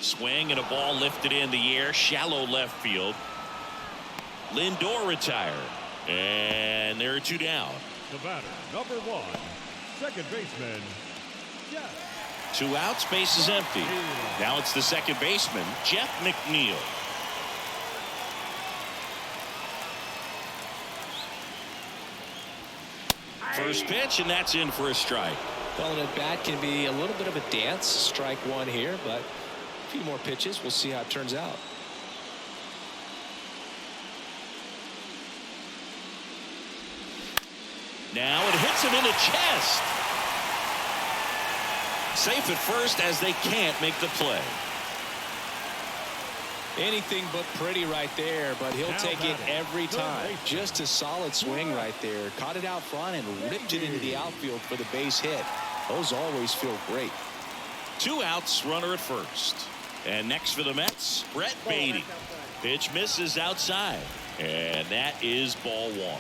Swing and a ball lifted in the air, shallow left field. Lindor retired, and there are 2 down. The batter, number 1, second baseman, Jeff. 2 outs, base is empty. Now it's the second baseman, Jeff McNeil. First pitch, and that's in for a strike. Well, an at bat can be a little bit of a dance. Strike 1 here, but a few more pitches. We'll see how it turns out. Now it hits him in the chest. Safe at first as they can't make the play. Anything but pretty right there, but he'll take it every time. Just a solid swing right there. Caught it out front and ripped it into the outfield for the base hit. Those always feel great. 2 outs, runner at first. And next for the Mets, Brett Beatty. Pitch misses outside, and that is ball 1.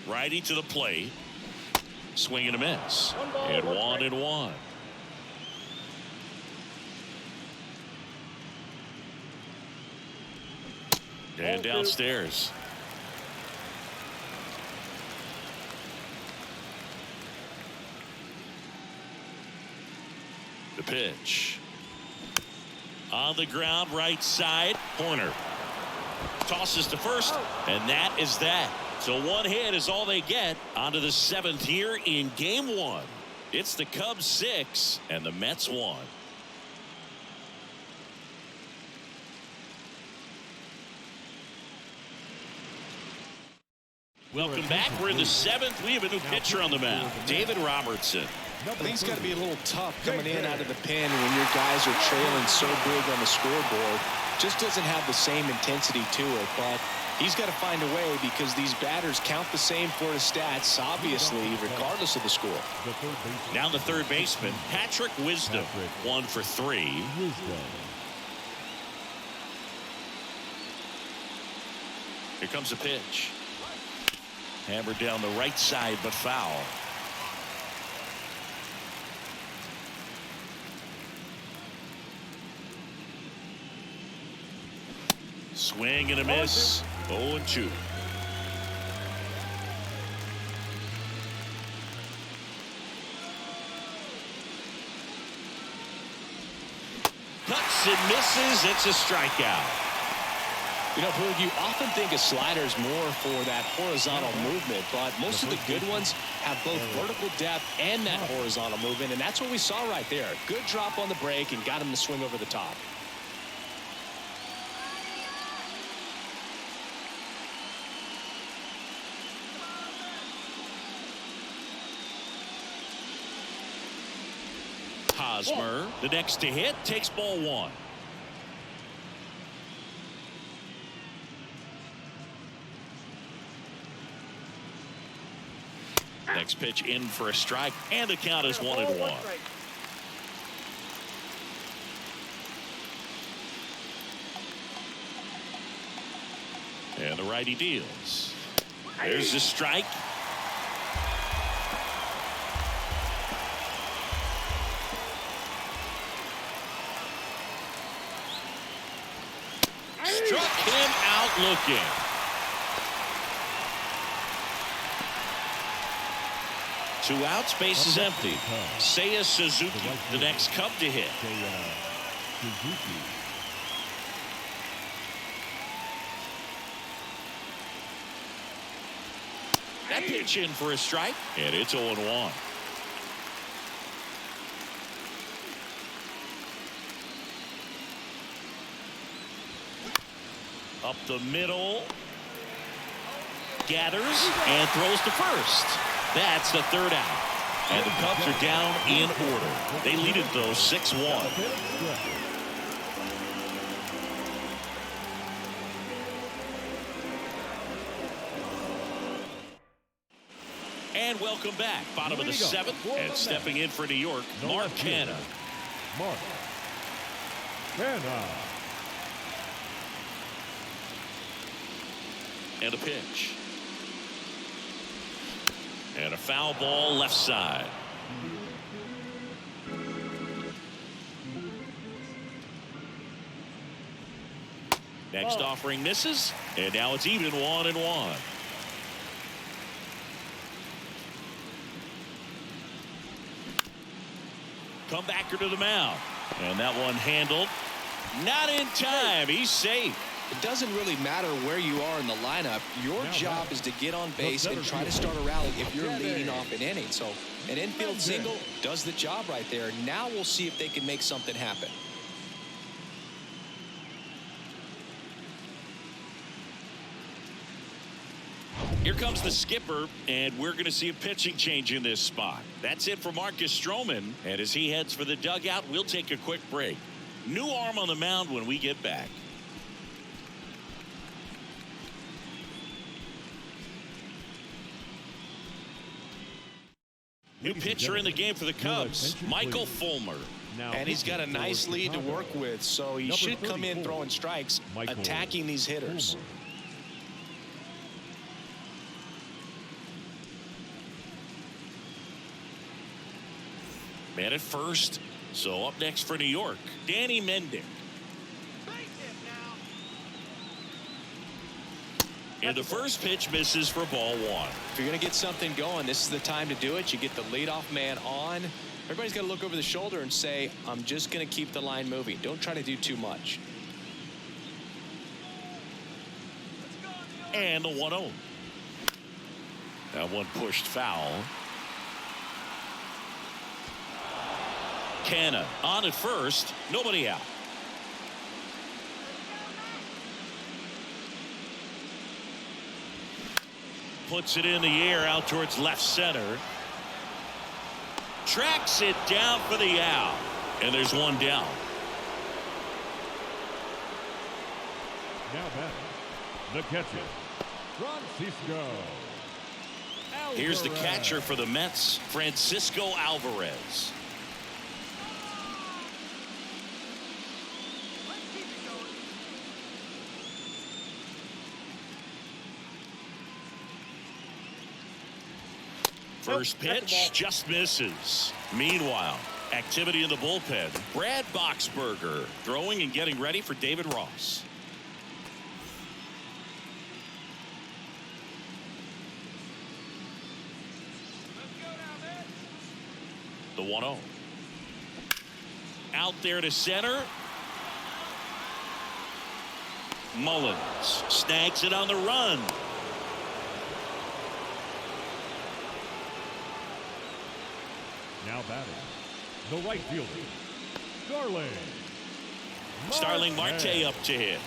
Righty to the plate. Swing and a miss. And 1-1. And downstairs. The pitch. On the ground, right side. Horner tosses to first, and that is that. So 1 hit is all they get. On to the 7th here in game 1. It's the Cubs 6 and the Mets 1. Welcome back. We're in the 7th. We have a new pitcher on the mound, David Robertson. I think it's got to be a little tough coming in out of the pen when your guys are trailing so big on the scoreboard. Just doesn't have the same intensity to it, but he's got to find a way because these batters count the same for his stats, obviously, regardless of the score. Now the third baseman, Patrick Wisdom, 1 for 3. Here comes a pitch. Hammered down the right side, but foul. Swing and a miss. 0-2. Cuts and misses. It's a strikeout. You know, Boog, you often think a slider is more for that horizontal movement, but most of the good ones have both vertical depth and that horizontal movement, and that's what we saw right there. Good drop on the break and got him to swing over the top. Hosmer, the next to hit, takes ball one. Next pitch in for a strike, and the count is 1-1. And the righty deals. There's the strike. Struck him out looking. Two outs, base is empty. Seiya Suzuki, the next Cub to hit. That pitch in for a strike, and it's 0-1. Up the middle. Gathers and throws to first. That's the third out. And the Cubs are down in order. They lead it, though, 6-1. And welcome back. Bottom of the seventh. And stepping in for New York, Mark Canha. Mark Canha. And a pitch. And a foul ball left side. Next offering misses. And now it's even 1-1. Comebacker to the mound. And that one handled. Not in time. He's safe. It doesn't really matter where you are in the lineup. Your job is to get on base and try to start a rally if you're leading off an inning. So an infield single does the job right there. Now we'll see if they can make something happen. Here comes the skipper, and we're going to see a pitching change in this spot. That's it for Marcus Stroman. And as he heads for the dugout, we'll take a quick break. New arm on the mound when we get back. New pitcher in the game for the Cubs, Michael Fulmer. And he's got a nice lead to work with, so he should come in throwing strikes, attacking these hitters. Man at first. So up next for New York, Danny Mendick. And the first pitch misses for ball one. If you're going to get something going, this is the time to do it. You get the leadoff man on. Everybody's got to look over the shoulder and say, I'm just going to keep the line moving. Don't try to do too much. And the 1-0. That one pushed foul. Canha on at first. Nobody out. Puts it in the air out towards left center. Tracks it down for the out. And there's one down. Now back, the catcher, Francisco Alvarez. Here's the catcher for the Mets, Francisco Alvarez. First pitch just misses. Meanwhile, activity in the bullpen. Brad Boxberger throwing and getting ready for David Ross. The 1-0. Out there to center. Mullins snags it on the run. Now batting, the right fielder, Starling Marte up to hit.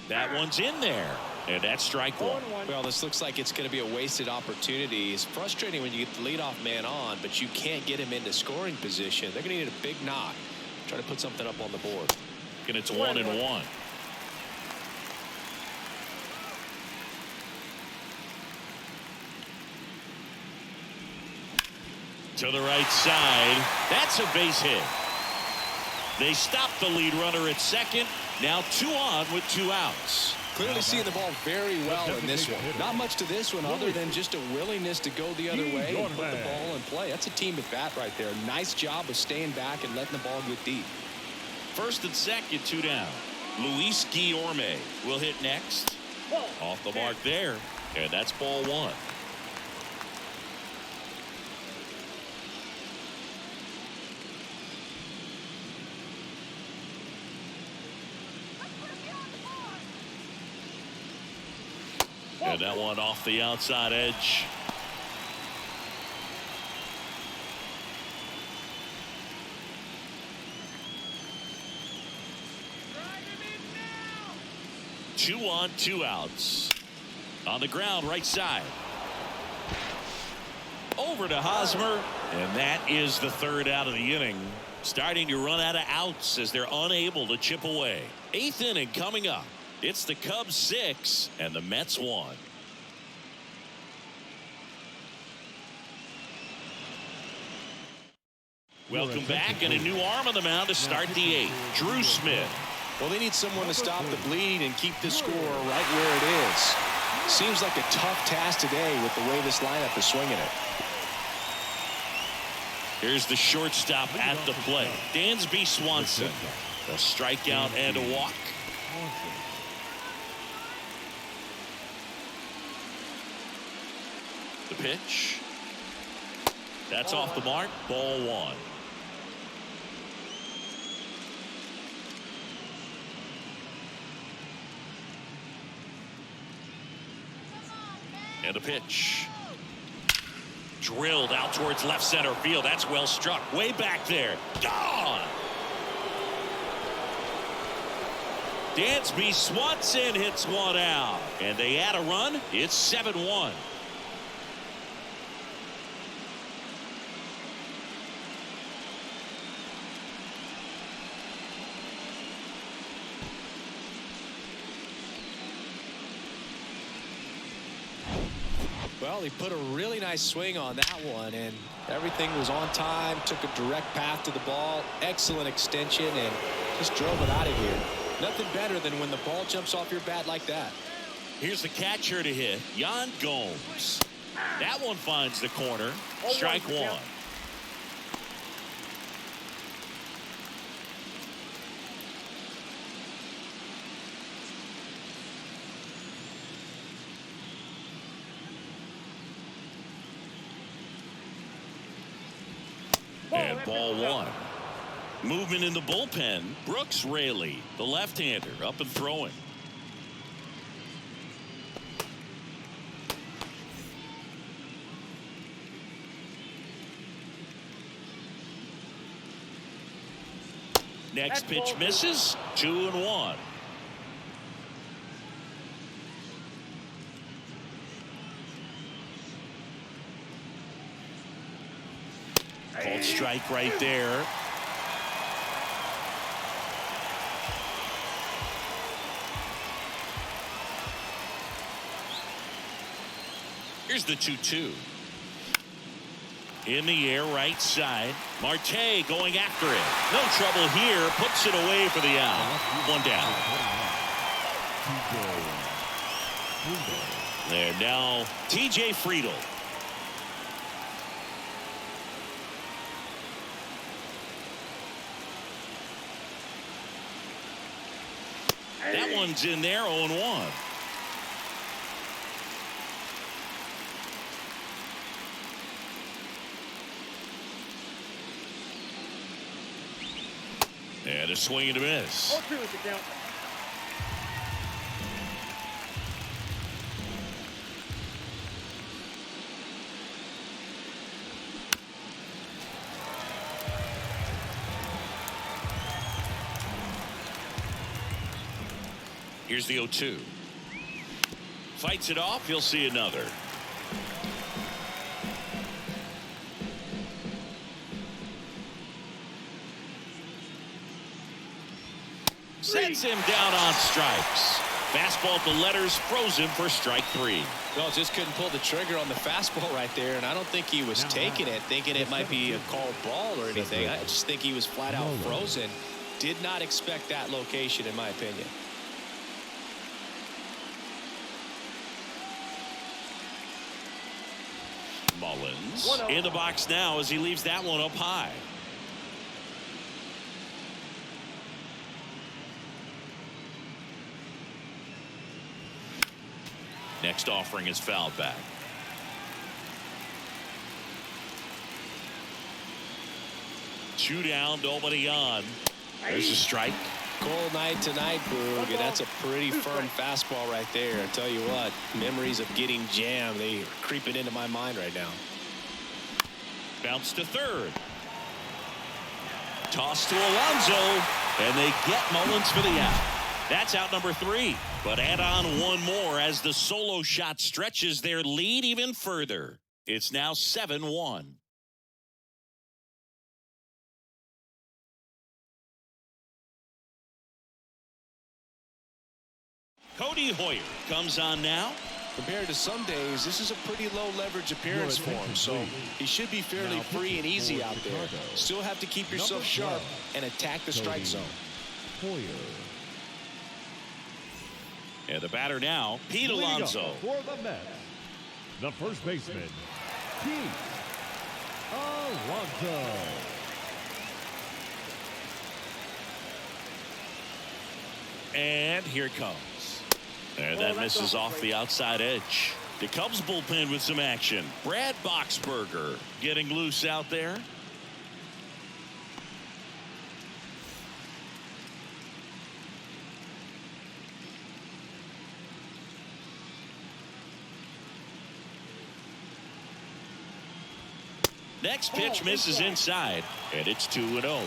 That one's in there. And that's strike one. Well, this looks like it's going to be a wasted opportunity. It's frustrating when you get the leadoff man on, but you can't get him into scoring position. They're going to need a big knock. Try to put something up on the board. And it's 1-1. To the right side. That's a base hit. They stop the lead runner at second. Now 2 on with 2 outs. Clearly seeing the ball very well in this one. Not much to this one other than just a willingness to go the other way and put the ball in play. That's a team at bat right there. Nice job of staying back and letting the ball get deep. First and second, 2 down. Luis Guillorme will hit next. Off the mark there. And that's ball 1. And that one off the outside edge. Two on, 2 outs. On the ground, right side. Over to Hosmer. And that is the 3rd out of the inning. Starting to run out of outs as they're unable to chip away. 8th inning coming up. It's the Cubs 6 and the Mets 1. Welcome back, and a new arm on the mound to start the 8th. Drew Smith. Well, they need someone to stop the bleed and keep the score right where it is. Seems like a tough task today with the way this lineup is swinging it. Here's the shortstop at the plate. Dansby Swanson. A strikeout and a walk. The pitch. That's off the mark. Ball 1. And a pitch. Drilled out towards left center field. That's well struck. Way back there. Gone. Dansby Swanson hits one out. And they add a run. It's 7-1. Well, he put a really nice swing on that one, and everything was on time. Took a direct path to the ball. Excellent extension, and just drove it out of here. Nothing better than when the ball jumps off your bat like that. Here's the catcher to hit. Yan Gomes. That one finds the corner. Strike 1. And ball 1. Movement in the bullpen. Brooks Raley, the left-hander, up and throwing. Next pitch misses. 2-1. Called strike right there. Here's the 2-2. In the air, right side. Marte going after it. No trouble here. Puts it away for the out. One down. There now, TJ Friedel. That one's in there, 0-1. And a swing and a miss. 0-2 is the count. Here's the 0-2. Fights it off. He'll see another. Sets him down on strikes. Fastball at the letters, froze him for strike 3. No, just couldn't pull the trigger on the fastball right there, and I don't think he was taking it, thinking it might be a called ball or anything. I just think he was flat out frozen. Did not expect that location, in my opinion. Mullins in the box now as he leaves that one up high. Next offering is fouled back. Two down, nobody on. There's a strike. Cold night tonight, Boog, and that's a pretty firm fastball right there. I tell you what, memories of getting jammed, they are creeping into my mind right now. Bounce to third. Toss to Alonso, and they get Mullins for the out. That's out number 3, but add on one more as the solo shot stretches their lead even further. It's now 7-1. Cody Hoyer comes on now. Compared to some days, this is a pretty low leverage appearance for him, so he should be fairly free and easy out there. Still have to keep yourself sharp and attack the strike zone. And the batter now, Pete Alonso. For the Mets, the first baseman, Pete Alonso. And here it comes. And that misses off the outside edge. The Cubs bullpen with some action. Brad Boxberger getting loose out there. Next pitch misses inside, and it's 2-0.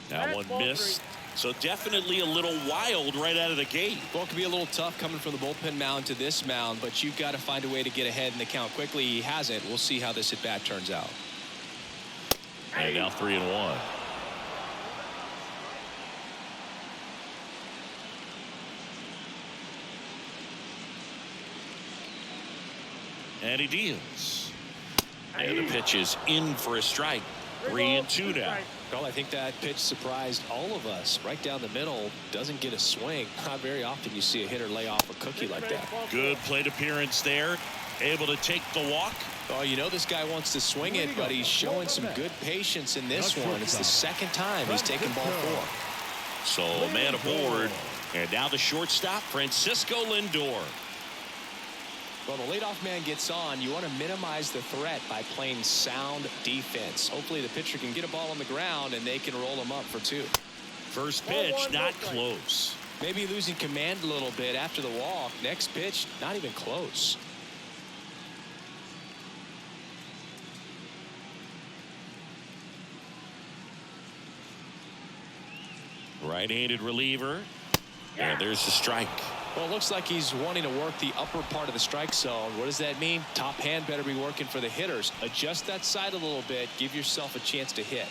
That one missed, so definitely a little wild right out of the gate. Well, it could be a little tough coming from the bullpen mound to this mound, but you've got to find a way to get ahead in the count quickly. He hasn't. We'll see how this at-bat turns out. And now 3-1. And he deals. And the pitch is in for a strike. 3-2 now. Well, I think that pitch surprised all of us. Right down the middle, doesn't get a swing. Not very often you see a hitter lay off a cookie like that. Good plate appearance there. Able to take the walk. Oh, you know this guy wants to swing it, but he's showing some good patience in this one. It's the second time he's taken ball 4. So a man aboard. And now the shortstop, Francisco Lindor. Well, the leadoff man gets on. You want to minimize the threat by playing sound defense. Hopefully the pitcher can get a ball on the ground and they can roll him up for 2. First pitch, not close. Maybe losing command a little bit after the walk. Next pitch, not even close. Right-handed reliever. And there's the strike. Well, it looks like he's wanting to work the upper part of the strike zone. What does that mean? Top hand better be working for the hitters. Adjust that side a little bit. Give yourself a chance to hit.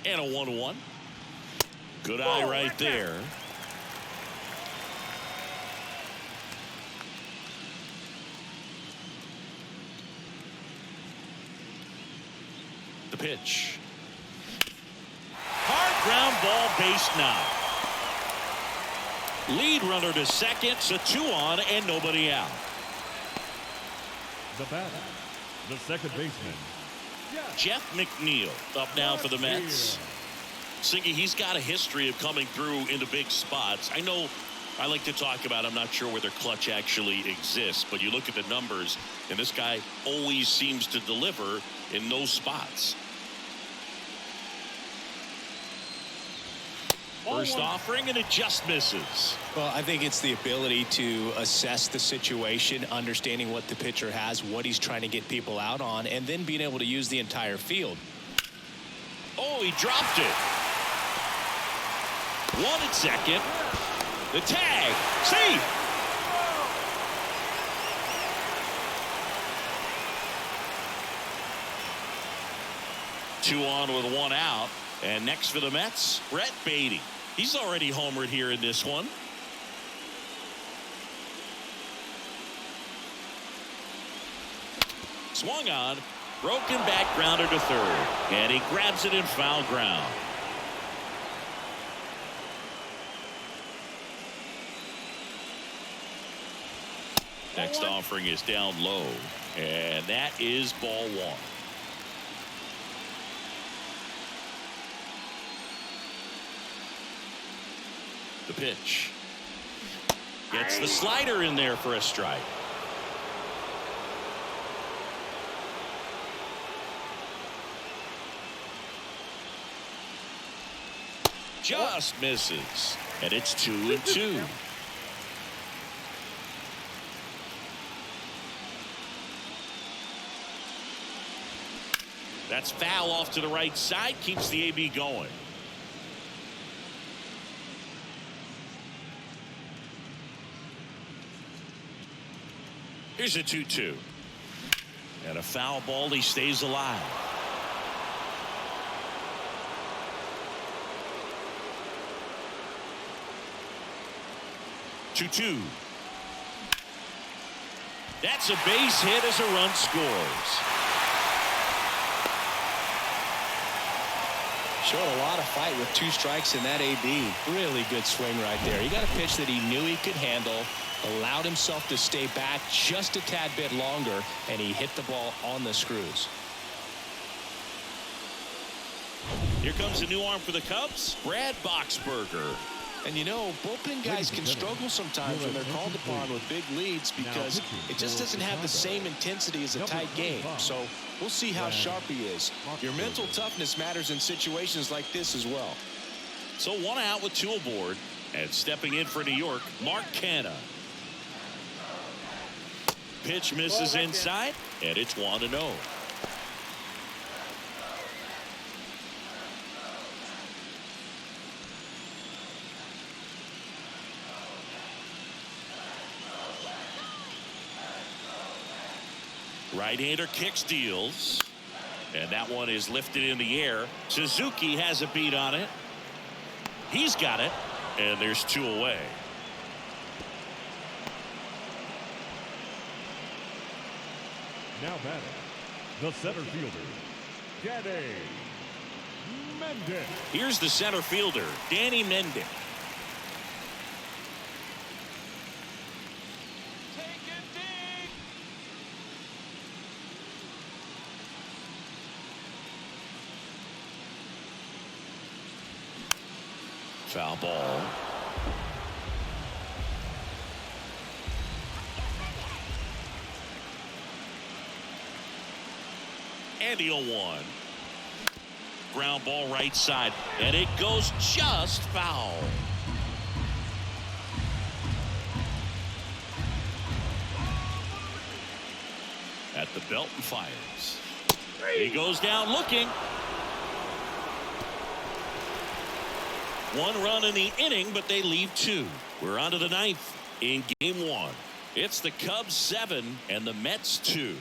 And a 1-1. Good eye right there. The pitch. Hard ground ball, base now. Lead runner to second, so 2 on and nobody out. The batter, the second baseman, Jeff McNeil up now for the Mets. Singy, he's got a history of coming through into big spots. I know I like to talk about, I'm not sure whether clutch actually exists, but you look at the numbers, and this guy always seems to deliver in those spots. First offering, and it just misses. Well, I think it's the ability to assess the situation, understanding what the pitcher has, what he's trying to get people out on, and then being able to use the entire field. Oh, he dropped it. 1 at second. The tag. See. Two on with 1 out. And next for the Mets, Brett Beatty. He's already homered here in this one. Swung on, broken back grounder to third, and he grabs it in foul ground. Next offering is down low, and that is ball 1. The pitch. Gets the slider in there for a strike. Just misses. And it's 2-2. That's foul off to the right side. Keeps the AB going. Here's a 2-2. And a foul ball. He stays alive. Two. That's a base hit as a run scores. Showed a lot of fight with 2 strikes in that AB. Really good swing right there. He got a pitch that he knew he could handle, allowed himself to stay back just a tad bit longer, and he hit the ball on the screws. Here comes a new arm for the Cubs, Brad Boxberger. And you know, bullpen guys can struggle sometimes when they're called upon with big leads because it just doesn't have the same intensity as a tight game. So we'll see how sharp he is. Your mental toughness matters in situations like this as well. So 1 out with 2 aboard, and stepping in for New York, Mark Canha. Pitch misses inside, and it's 1-0. Right-hander kicks, deals, and that one is lifted in the air. Suzuki has a beat on it. He's got it, and there's 2 away. now batting, the center fielder, Danny Mendick. Here's the center fielder, Danny Mendick. Foul ball. And the 0-1. Ground ball right side, and it goes just foul. At the belt and fires. He goes down looking. 1 run in the inning, but they leave 2. We're on to the 9th in game 1. It's the Cubs 7 and the Mets 2.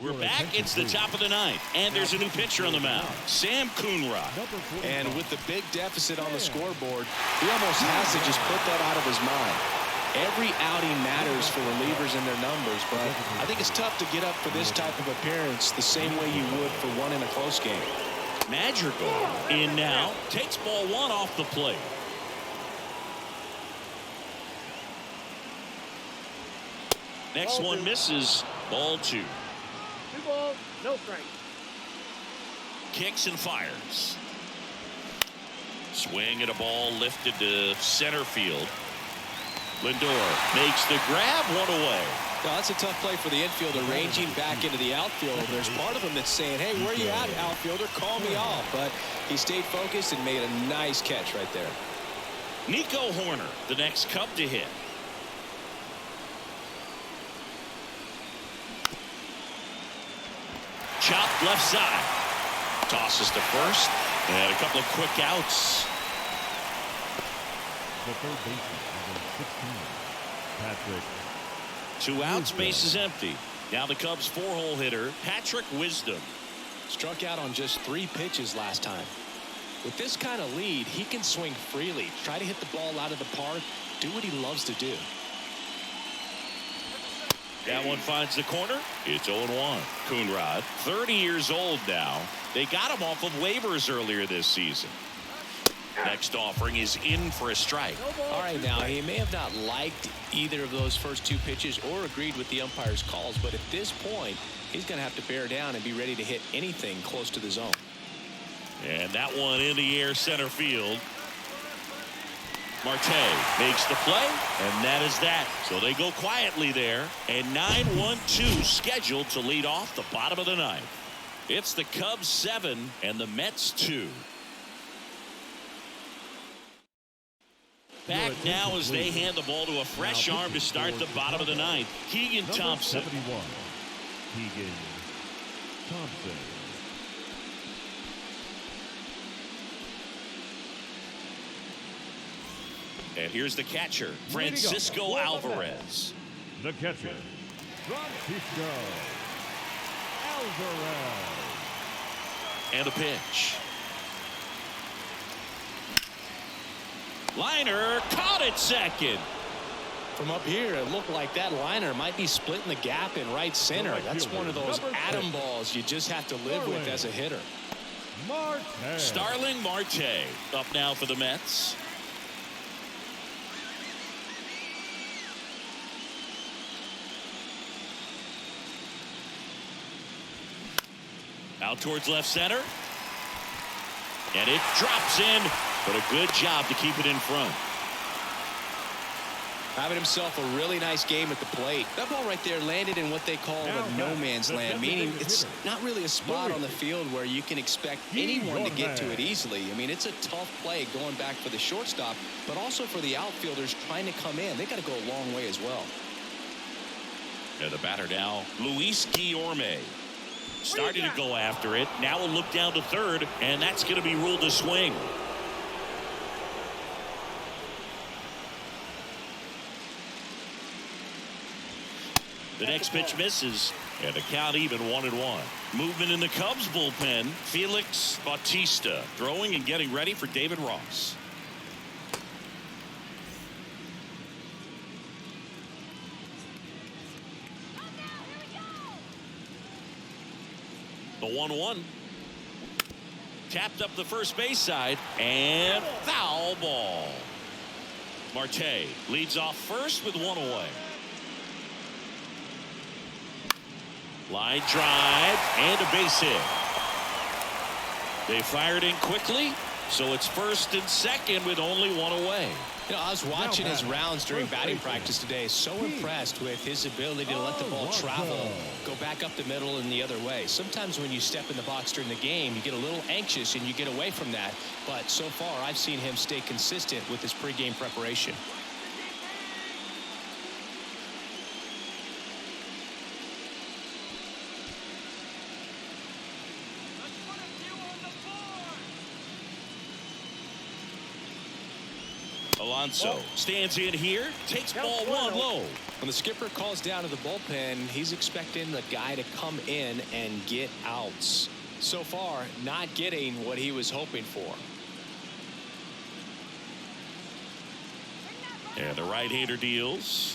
We're back. It's the top of the ninth, and there's a new pitcher on the mound, Sam Coonrod. And with the big deficit on the scoreboard, he almost has to just put that out of his mind. Every outing matters for relievers and their numbers, but I think it's tough to get up for this type of appearance the same way you would for one in a close game. Madrigal in now, takes ball one off the plate. Next one misses, ball two. 2 balls, no strike. Kicks and fires. Swing at a ball lifted to center field. Lindor makes the grab, one away. Now, that's a tough play for the infielder ranging back into the outfield. There's part of him that's saying, hey, where you at, outfielder? Call me off. But he stayed focused and made a nice catch right there. Nico Horner, the next Cub to hit. Chopped left side. Tosses to first. And a couple of quick outs. The third baseman, number 16, Patrick. 2 outs, base is empty. Now the Cubs' 4-hole hitter, Patrick Wisdom. Struck out on just 3 pitches last time. With this kind of lead, he can swing freely, try to hit the ball out of the park, do what he loves to do. That one finds the corner. It's 0-1. Coonrod, 30 years old now. They got him off of waivers earlier this season. Next offering is in for a strike. All right, now he may have not liked either of those first 2 pitches or agreed with the umpire's calls, but at this point, he's going to have to bear down and be ready to hit anything close to the zone. And that one in the air center field. Marte makes the play, and that is that. So they go quietly there, and 9-1-2 scheduled to lead off the bottom of the ninth. It's the Cubs 7 and the Mets 2. Back now as they hand the ball to a fresh arm to start the bottom of the ninth. Keegan Thompson. 71, Keegan Thompson. And here's the catcher, Francisco Alvarez. The catcher, Francisco Alvarez. And a pitch. Liner caught at second. From up here, it looked like that liner might be splitting the gap in right center. That's one of those atom balls you just have to live with as a hitter. Marte. Starling Marte up now for the Mets. Out towards left center. And it drops in, but a good job to keep it in front. Having himself a really nice game at the plate. That ball right there landed in what they call a no man's land, meaning it's not really a spot on the field where you can expect anyone to get to it easily. I mean, it's a tough play going back for the shortstop, but also for the outfielders trying to come in. They got to go a long way as well. And the batter now, Luis Guillorme. Starting to go after it. Now we'll look down to third, and that's going to be ruled a swing. The next pitch misses, and the count even 1-1. Movement in the Cubs bullpen. Felix Bautista throwing and getting ready for David Ross. The 1-1. Tapped up the first base side, and foul ball. Marte leads off first with 1 away. Line drive and a base hit. They fired in quickly, so it's first and second with only 1 away. You know, I was watching his rounds during batting practice today. So impressed with his ability to let the ball travel, go back up the middle and the other way. Sometimes when you step in the box during the game, you get a little anxious and you get away from that. But so far, I've seen him stay consistent with his pregame preparation. Alonso stands in here, takes ball one low. When the skipper calls down to the bullpen, he's expecting the guy to come in and get outs. So far, not getting what he was hoping for. And the right-hander deals.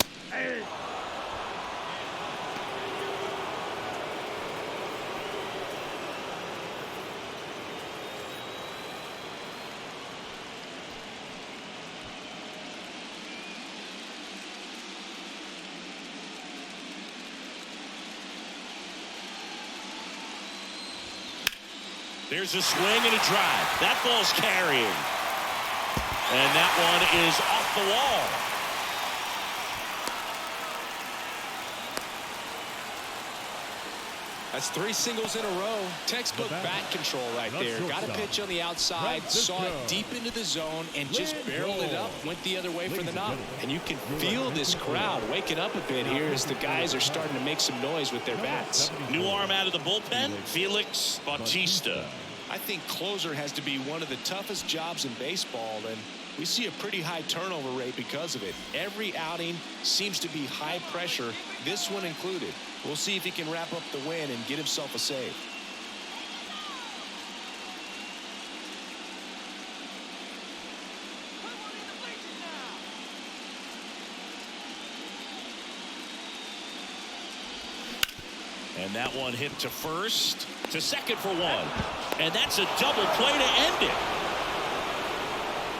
There's a swing and a drive. That ball's carrying. And that one is off the wall. That's 3 singles in a row. Textbook bat control right there. Got a pitch on the outside, saw it deep into the zone, and just barreled it up, went the other way for the knock. And you can feel this crowd waking up a bit here as the guys are starting to make some noise with their bats. New arm out of the bullpen, Felix Bautista. I think closer has to be one of the toughest jobs in baseball, and we see a pretty high turnover rate because of it. Every outing seems to be high pressure, this one included. We'll see if he can wrap up the win and get himself a save. And that one hit to first, to second for one. And that's a double play to end it.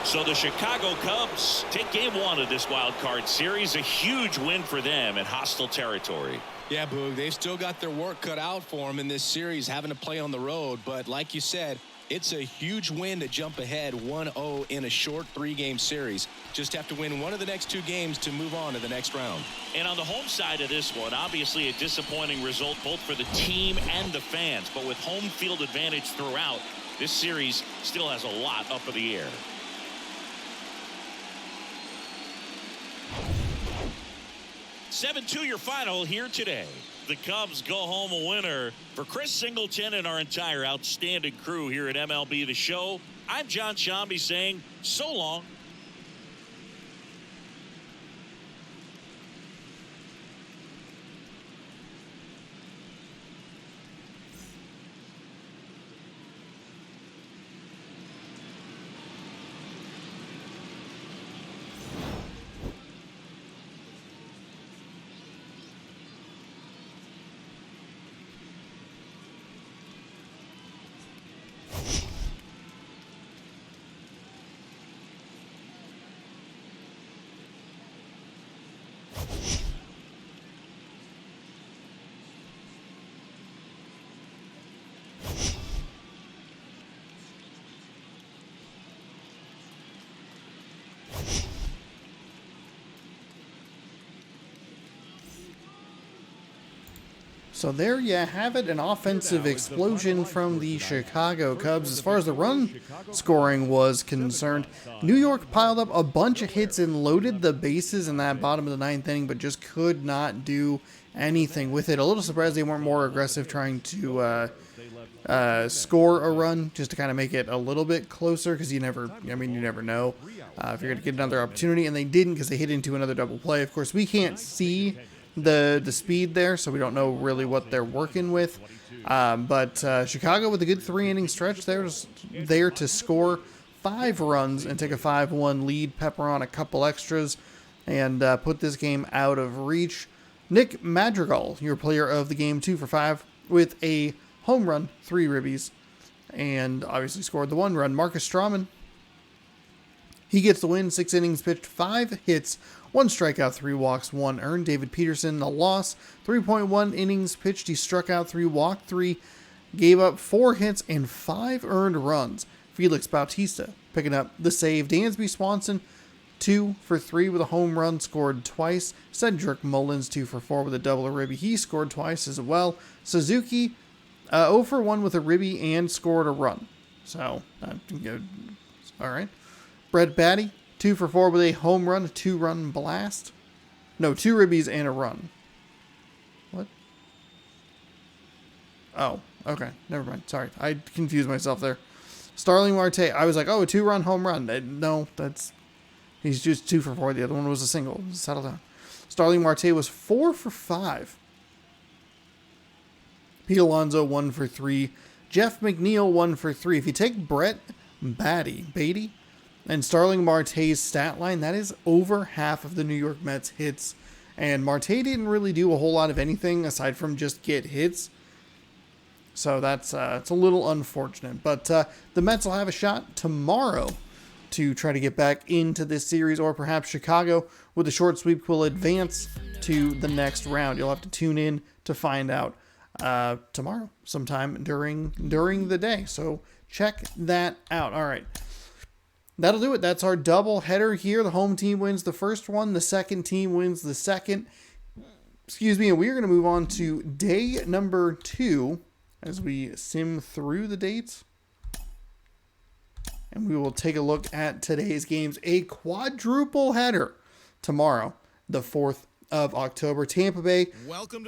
So the Chicago Cubs take game one of this wild card series. A huge win for them in hostile territory. Yeah, Boog, they've still got their work cut out for them in this series, having to play on the road. But like you said, it's a huge win to jump ahead 1-0 in a short 3-game series. Just have to win one of the next 2 games to move on to the next round. And on the home side of this one, obviously a disappointing result both for the team and the fans. But with home field advantage throughout, this series still has a lot up in the air. (7-2) your final here today. The Cubs go home a winner. For Chris Singleton and our entire outstanding crew here at MLB The Show, I'm John Shambi saying so long. So there you have it, an offensive explosion from the Chicago Cubs. As far as the run scoring was concerned, New York piled up a bunch of hits and loaded the bases in that bottom of the 9th inning, but just could not do anything with it. A little surprised they weren't more aggressive trying to score a run just to kind of make it a little bit closer, because you never know if you're going to get another opportunity, and they didn't because they hit into another double play. Of course, we can't see the speed there, so we don't know really what they're working with. But Chicago with a good 3-inning stretch there to score 5 runs and take a 5-1 lead, pepper on a couple extras, and put this game out of reach. Nick Madrigal, your player of the game, 2 for 5 with a home run, 3 ribbies, and obviously scored the 1 run. Marcus Stroman, he gets the win, 6 innings pitched, 5 hits, 1 strikeout, 3 walks, 1 earned. David Peterson, a loss, 3.1 innings pitched. He struck out 3, walked 3, gave up 4 hits and 5 earned runs. Felix Bautista picking up the save. Dansby Swanson, 2 for 3 with a home run, scored twice. Cedric Mullins, 2 for 4 with a double ribby. He scored twice as well. Suzuki, 0 for 1 with a ribby and scored a run. So, all right. Brett Batty, 2 for 4 with a home run, a 2-run blast. No, 2 ribbies and a run. What? Oh, okay. Never mind. Sorry. I confused myself there. Starling Marte, I was like, oh, a 2-run home run. No, that's He's just 2 for 4. The other one was a single. Settle down. Starling Marte was 4 for 5. Pete Alonso 1 for 3. Jeff McNeil 1 for 3. If you take Brett Beatty and Starling Marte's stat line, that is over half of the New York Mets hits. And Marte didn't really do a whole lot of anything aside from just get hits. So that's it's a little unfortunate. But the Mets will have a shot tomorrow to try to get back into this series, or perhaps Chicago with a short sweep will advance to the next round. You'll have to tune in to find out tomorrow sometime during the day. So check that out. All right. That'll do it. That's our double header here. The home team wins the first one. The second team wins the second. Excuse me. And we're going to move on to day number 2 as we sim through the dates. And we will take a look at today's games. A quadruple header tomorrow, the 4th of October. Tampa Bay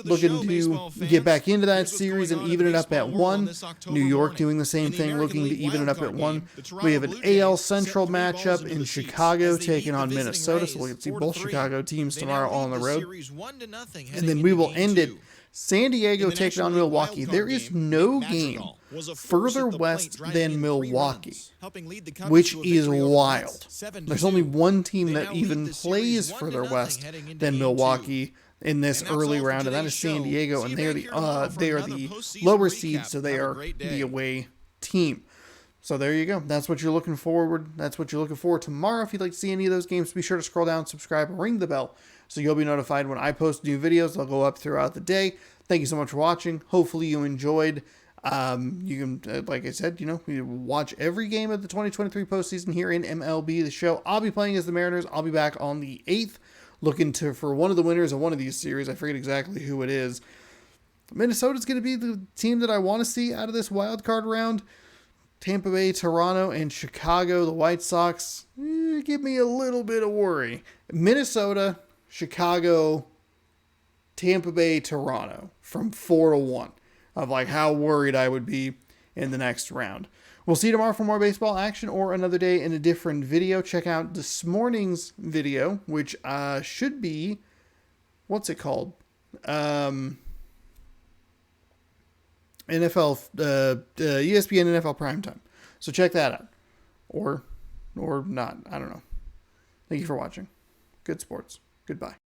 looking to get back into that series and even it up at 1. New York doing the same thing, looking to even it up at 1. We have an AL Central matchup in Chicago taking on Minnesota. So we'll get to see both Chicago teams tomorrow on the road. And then we will end it. San Diego taking on Milwaukee. There is no game further west than Milwaukee, which is wild. There's only one team that even plays further west than Milwaukee in this early round, and that is San Diego, and they are the lower seed, so they are the away team. So there you go. That's what you're looking forward. That's what you're looking for tomorrow. If you'd like to see any of those games, be sure to scroll down, subscribe, and ring the bell so you'll be notified when I post new videos. They'll go up throughout the day. Thank you so much for watching. Hopefully you enjoyed. You can, like I said, you watch every game of the 2023 postseason here in MLB, the show. I'll be playing as the Mariners. I'll be back on the 8th, looking for one of the winners of one of these series. I forget exactly who it is. Minnesota's going to be the team that I want to see out of this wild card round. Tampa Bay, Toronto, and Chicago, the White Sox, give me a little bit of worry. Minnesota, Chicago, Tampa Bay, Toronto from 4-1 of like how worried I would be in the next round. We'll see you tomorrow for more baseball action or another day in a different video. Check out this morning's video, which should be, what's it called? NFL, ESPN NFL Primetime. So check that out. Or not. I don't know. Thank you for watching. Good sports. Goodbye.